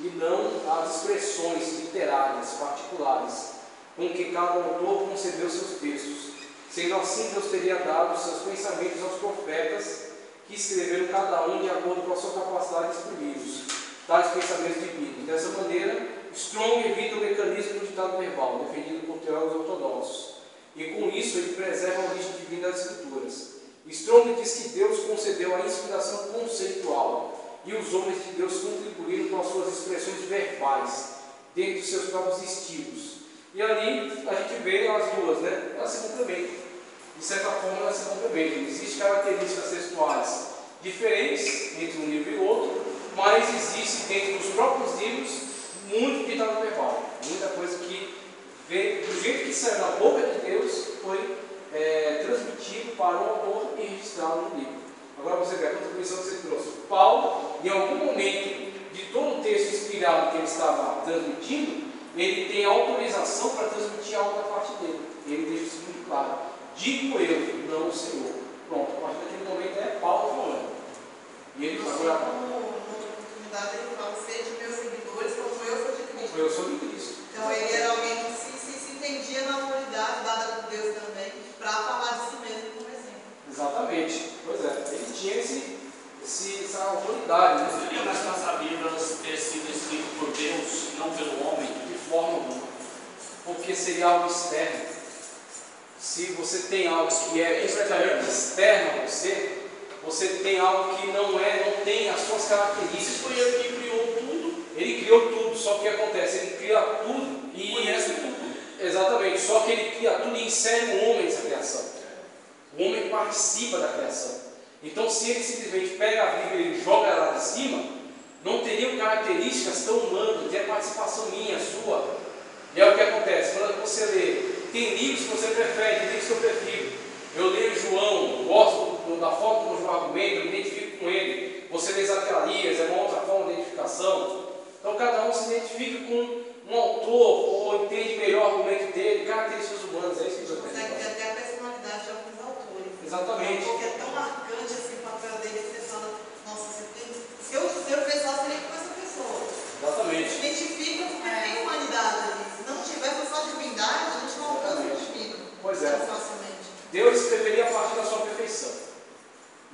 e não as expressões literárias particulares com que cada autor concebeu seus textos. Sendo assim, Deus teria dado seus pensamentos aos profetas, que escreveram cada um de acordo com a sua capacidade de exprimir-os, tais pensamentos divinos. Dessa maneira, Strong evita o mecanismo do ditado verbal, defendido por teólogos ortodoxos, e com isso ele preserva a origem divina das Escrituras. Strong diz que Deus concedeu a inspiração conceitual, e os homens de Deus contribuíram com as suas expressões verbais, dentro dos seus próprios estilos. E ali a gente vê as duas, né? Elas se complementam. De certa forma, elas se complementam. Existem características textuais diferentes entre um livro e outro, mas existe dentro dos próprios livros muito ditado verbal. Muita coisa que veio do jeito que saiu da boca de Deus foi transmitido para o autor e registrado no livro. Agora você vê a contribuição que você trouxe. Paulo, em algum momento de todo o texto inspirado que ele estava transmitindo, ele tem autorização para transmitir algo da parte dele. Ele deixa isso muito claro. Digo eu, não o Senhor. Pronto, a partir daquele momento é Paulo falando. E ele agora. Noutra oportunidade ele fala: sede meus seguidores, como eu sou de Cristo. Eu sou de Cristo. Então ele era alguém que se entendia na autoridade dada por Deus também, para falar de si mesmo como exemplo. Exatamente. Pois é, ele tinha essa autoridade. Né? Seria mais cabível ter sido escrito por Deus, não pelo homem? De forma alguma. Porque seria algo externo. Se você tem algo que é completamente externo a você, você tem algo que não tem as suas características. Foi ele que criou tudo. Ele criou tudo, só que o que acontece? Ele cria tudo e conhece tudo. Exatamente, só que ele cria tudo e insere o homem nessa criação. O homem participa da criação. Então, se ele simplesmente pega a Bíblia e joga lá de cima, não teriam características tão humanas, tem a participação minha, sua. E é o que acontece, quando você lê, tem livros que você prefere, tem livros que eu prefiro. Eu leio João, gosto da forma como João argumenta, eu me identifico com ele. Você lê Zacarias, é uma outra forma de identificação. Então cada um se identifica com um autor, ou entende melhor o argumento dele, características humanas, é isso que eu Consegue ter até a personalidade de alguns autores. Exatamente. Porque é tão marcante assim o papel dele, que você fala: nossa, se eu pensasse, seria com essa pessoa. Exatamente. Se identifica porque tem humanidade ali. Se não tivesse só divindade, a gente não alcança o divino. Pois é. Tão facilmente. Deus escreveria a partir da sua perfeição.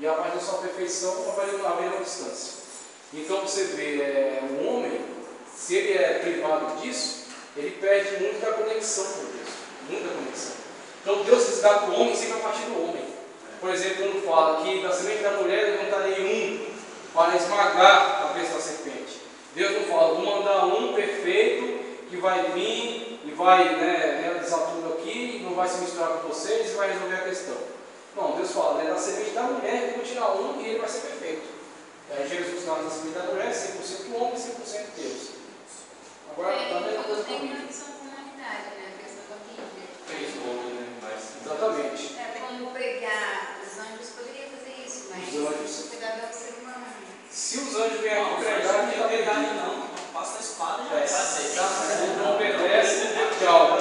E a partir da sua perfeição haveria uma distância. Então você vê, o homem, se ele é privado disso, ele perde muito da conexão com Deus. Muita conexão. Então Deus resgata o homem sempre a partir do homem. Por exemplo, quando fala que da semente da mulher levantarei para esmagar a cabeça da serpente. Deus não fala: vou mandar um perfeito que vai vir e vai, né, realizar tudo aqui, não vai se misturar com vocês e vai resolver a questão. Não, Deus fala, né, da semente da mulher, que vou tirar um e ele vai ser perfeito. E aí Jesus nasce da semente da mulher, 100% homem e 100% Deus. Agora, a mesma coisa com a Bíblia. Né? A questão da Bíblia. Fez o homem, né? Mas, Exatamente. Como pregar, os anjos poderiam fazer isso, mas Os anjos. o cuidado é o ser humano. Se os anjos vierem aqui Não, pregar, não não tem tem ali não. Passa a espada e já É, não obedece, tchau.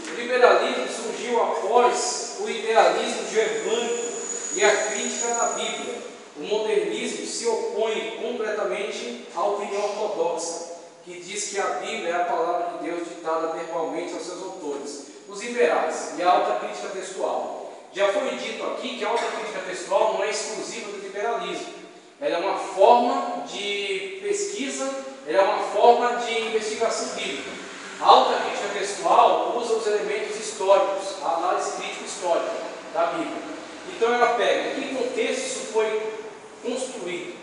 O liberalismo surgiu após o idealismo germânico e a crítica da Bíblia. O modernismo se opõe completamente à opinião ortodoxa, que diz que a Bíblia é a palavra de Deus ditada verbalmente aos seus autores. Os liberais e a alta crítica textual. Já foi dito aqui que a alta crítica textual não é exclusiva do liberalismo. Ela é uma forma de pesquisa, ela é uma forma de investigação bíblica. A alta crítica textual usa os elementos históricos, a análise crítico-histórica da Bíblia. Então ela pega em que contexto isso foi construído,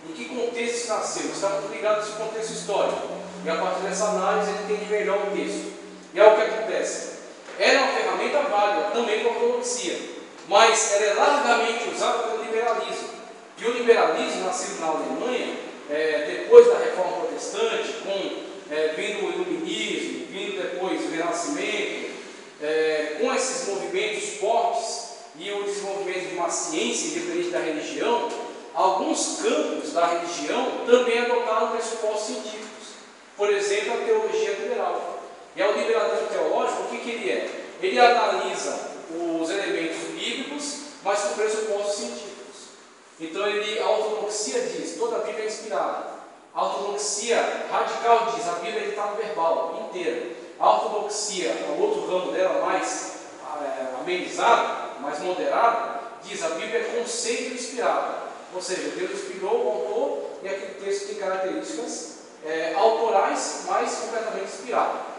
em que contexto isso nasceu, está muito ligado a esse contexto histórico. E a partir dessa análise ele entende melhor o texto. E é o que acontece. Ela é uma ferramenta válida também para a ortodoxia, mas ela é largamente usada pelo liberalismo. E o liberalismo, nascido na Alemanha, depois da Reforma Protestante, vindo o Iluminismo, vindo depois o Renascimento, com esses movimentos fortes e o desenvolvimento de uma ciência independente da religião, alguns campos da religião também adotaram pressupostos científicos. Por exemplo, a teologia liberal. E o liberalismo teológico, o que ele é? Ele analisa os elementos bíblicos, mas com pressupostos científicos. Então, a ortodoxia diz, toda a Bíblia é inspirada. A ortodoxia radical diz, a Bíblia está no verbal, inteira. A ortodoxia, o outro ramo dela, mais amenizado, mais moderado, diz, a Bíblia é conceito inspirado. Ou seja, Deus inspirou o autor e aquele texto tem características autorais, mas completamente inspirado.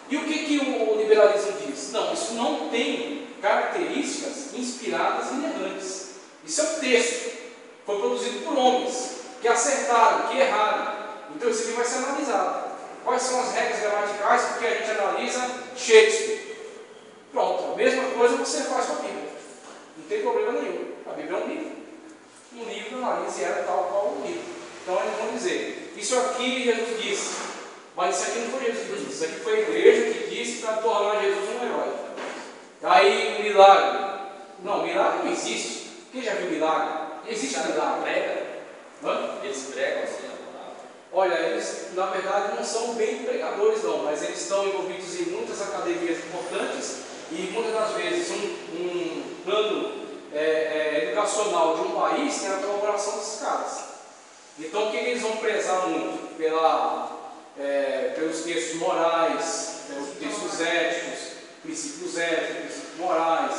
E o que o liberalismo diz? Não, isso não tem características inspiradas e inerrantes. Isso é um texto. Foi produzido por homens que acertaram, que erraram. Então isso aqui vai ser analisado. Quais são as regras gramaticais? Porque a gente analisa Shakespeare. Pronto, a mesma coisa você faz com a Bíblia. Não tem problema nenhum. A Bíblia é um livro. Um livro analisa ela tal qual um livro. Então eles vão dizer, isso aqui Jesus disse. Mas isso aqui não foi Jesus que disse. Isso aqui foi a igreja que disse para tornar Jesus um herói. Aí, milagre. Não, milagre não existe. Quem já viu milagre? Existe milagre. Prega? Hã? Eles pregam assim a palavra? Olha, eles na verdade não são bem pregadores não, mas eles estão envolvidos em muitas academias importantes e muitas das vezes um plano educacional de um país tem a colaboração desses caras. Então o que eles vão prezar muito? Pelos textos morais, pelos textos éticos, princípios morais,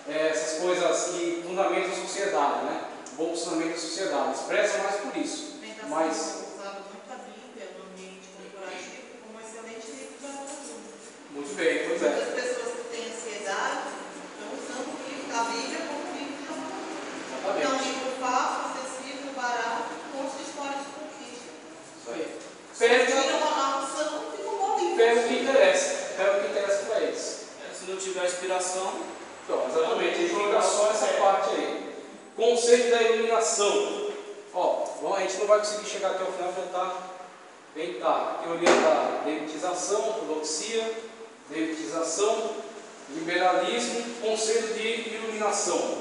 essas coisas que fundamentam a sociedade, né? Bom funcionamento da sociedade, expressa mais por isso. Mas usado muito a Bíblia no ambiente corporativo como um excelente livro para autoajuda. muito bem, pois é. Muitas pessoas que têm ansiedade estão usando a Bíblia como livro de autoajuda. É um livro fácil, acessível, barato, com as histórias de conquista. Isso aí. Tiram uma ação e um bom livro. Pega o que interessa, para eles. Se não tiver inspiração, Então, exatamente, ele coloca só essa parte aí. Conceito da iluminação. A gente não vai conseguir chegar até o final, já está bem tarde. Teoria da levitização, ortodoxia, levitização, liberalismo, conceito de iluminação.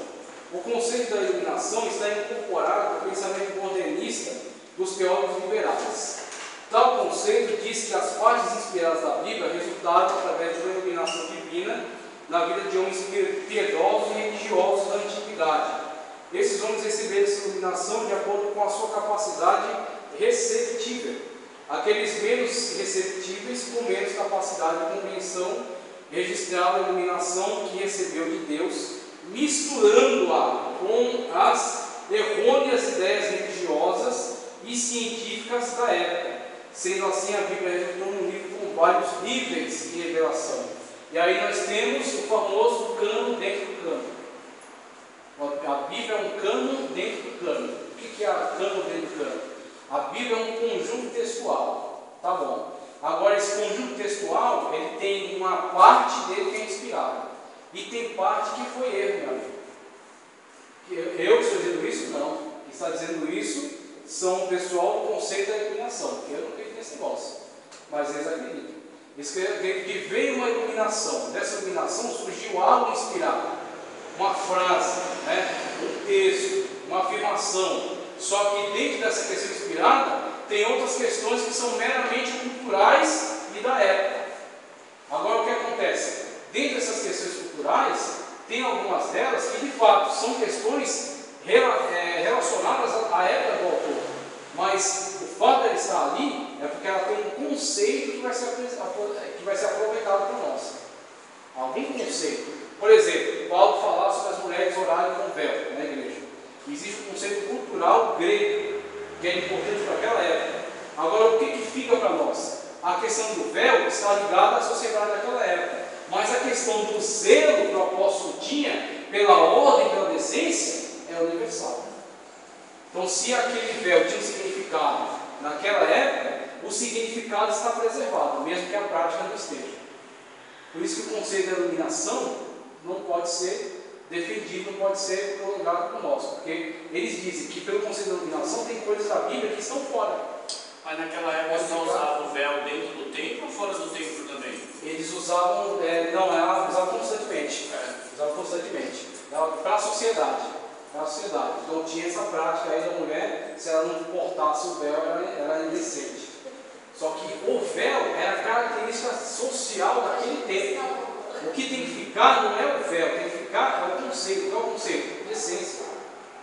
O conceito da iluminação está incorporado no pensamento modernista dos teólogos liberais. Tal conceito diz que as partes inspiradas da Bíblia resultaram através de uma iluminação divina na vida de homens piedosos e religiosos da antiguidade. Esses homens receberam essa iluminação de acordo com a sua capacidade receptível. Aqueles menos receptíveis com menos capacidade de compreensão registraram a iluminação que recebeu de Deus, misturando-a com as errôneas ideias religiosas e científicas da época. Sendo assim, a Bíblia resultou num livro com vários níveis de revelação. E aí nós temos o famoso cano dentro do cano. A Bíblia é um cano dentro do cano. O que é cano dentro do cano? A Bíblia é um conjunto textual. Tá bom. Agora, esse conjunto textual, ele tem uma parte dele que é inspirada. E tem parte que foi erro, meu amigo. Eu estou dizendo isso? Não. Quem está dizendo isso são o pessoal do conceito da iluminação, porque eu não acredito nesse negócio. Mas eles acreditam. Eles acreditam que veio uma iluminação. Dessa iluminação surgiu algo inspirado. Uma frase, né? Um texto, uma afirmação. Só que dentro dessa questão inspirada, tem outras questões que são meramente culturais e da época. Agora, o que acontece? Dentro dessas questões culturais, tem algumas delas que, de fato, são questões relacionadas à época do autor. Mas o fato de ela estar ali é porque ela tem um conceito que vai ser aproveitado por nós. Algum conceito. Por exemplo, Paulo falava sobre as mulheres orarem com véu na igreja. Existe um conceito cultural grego, que é importante para aquela época. Agora, o que fica para nós? A questão do véu está ligada à sociedade daquela época. Mas a questão do zelo que o apóstolo tinha pela ordem e pela decência é universal. Então, se aquele véu tinha um significado naquela época, o significado está preservado, mesmo que a prática não esteja. Por isso que o conceito da iluminação não pode ser defendido, não pode ser prolongado por nós, porque eles dizem que pelo conceito da iluminação tem coisas da Bíblia que estão fora. Mas naquela época eles não usavam o véu dentro do templo ou fora do templo também? Eles usavam, ela usava constantemente. Usava constantemente. Para a sociedade. Então tinha essa prática aí da mulher, se ela não portasse o véu, ela era indecente. Só que o véu era a característica social daquele tempo. O que tem que ficar não é o véu, tem que ficar é o conceito. Qual é o conceito? Decência.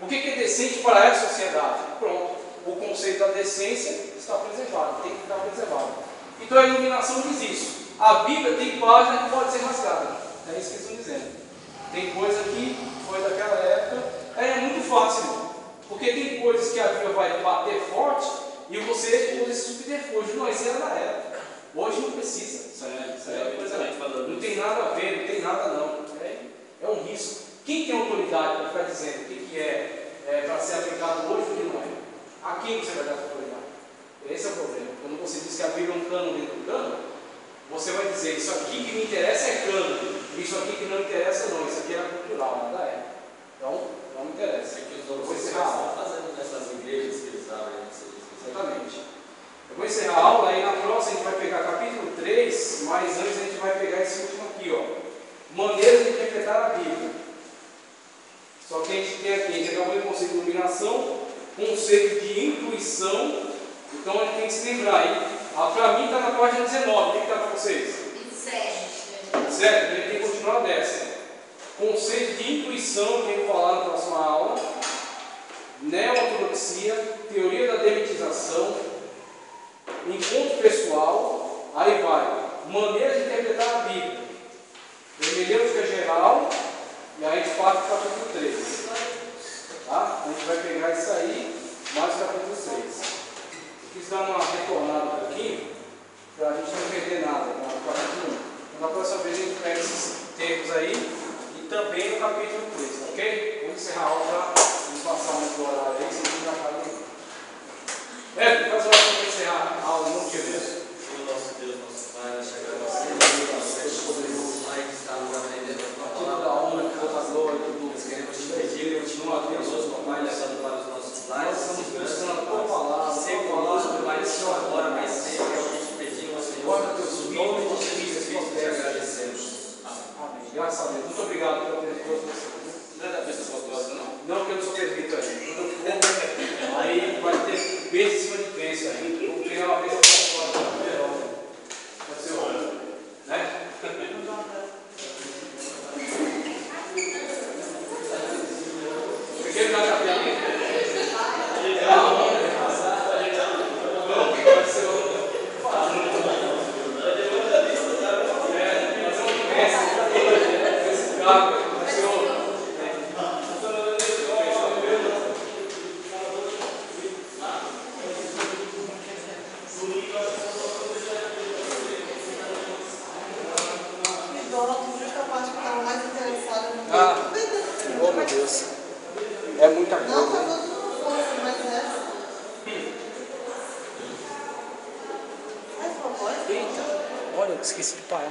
O que é decente para essa sociedade? Pronto. O conceito da decência está preservado, tem que ficar preservado. Então a iluminação diz isso. A Bíblia tem página que pode ser rasgada. É isso que eles estão dizendo. Tem coisa que foi daquela época. É muito fácil, irmão. Porque tem coisas que a Bíblia vai bater forte e você usa esse subterfúgio. Não, isso era da época. Hoje não precisa. Isso é coisa, não tem nada a ver, não tem nada não. É um risco. Quem tem autoridade para ficar dizendo o que é para ser aplicado hoje e o que não é? A quem você vai dar autoridade? Esse é o problema. Quando você diz que a Bíblia é um cano dentro do cano, você vai dizer, isso aqui que me interessa é cano, isso aqui que não interessa não, isso aqui é cultural, nada é. Então, não me interessa. É que os outros estão fazendo nessas igrejas que eles abrem. Exatamente. Eu vou encerrar a aula, aí na próxima a gente vai pegar capítulo 3, mas antes a gente vai pegar esse último aqui, ó. Maneiras de interpretar a Bíblia. Só que a gente tem aqui, a gente acabou de conceito de iluminação, conceito de intuição. Então a gente tem que se lembrar, hein? Para mim está na página 19, o que está para vocês? 27. Certo? A gente tem que continuar dessa. Conceito de intuição, que eu vou falar na próxima aula. Neo-ortodoxia, teoria da demitização, encontro pessoal, aí vai. Maneira de interpretar a Bíblia. Hermenêutica geral, e aí a gente parte para o capítulo 3. Tá? A gente vai pegar isso aí, mais o capítulo 3. Quis dar uma retornada um pouquinho, para a gente não perder nada no capítulo 1. Então, na próxima vez a gente pega esses termos aí e também no capítulo 3, ok? Vamos encerrar a aula para passar mais do horário aí, senão já acaba aí. Faz uma oração para encerrar a aula em nome de Deus. Senhor nosso Deus, nosso Pai, nós chegamos a ser poderoso, Pai, que está nos aprendendo a tua palavra. Toda a honra, toda a glória, tudo. Nós queremos te pedir, continua abençoando, Pai, levando para os nossos lares. Nós estamos buscando a tua palavra, sempre conosco, Pai, Senhor, agora, mas sempre é o que te pedimos, Senhor. Guarda teus Em nome de filhos, Jesus Cristo, te agradecemos. Amém. Graças a Deus. Muito obrigado pela presença de vocês. Não é da pessoa gostosa, não? Não, porque eu não sou presbítero ainda. Aí vai ter beijo em cima de beijo aí. Vou pegar uma vez para fora. Pode ser o né? Pequeno na capela. Oh meu Deus, é muita coisa. Não, tá todo força, mas essa. Faz favor. Olha, eu esqueci de parar.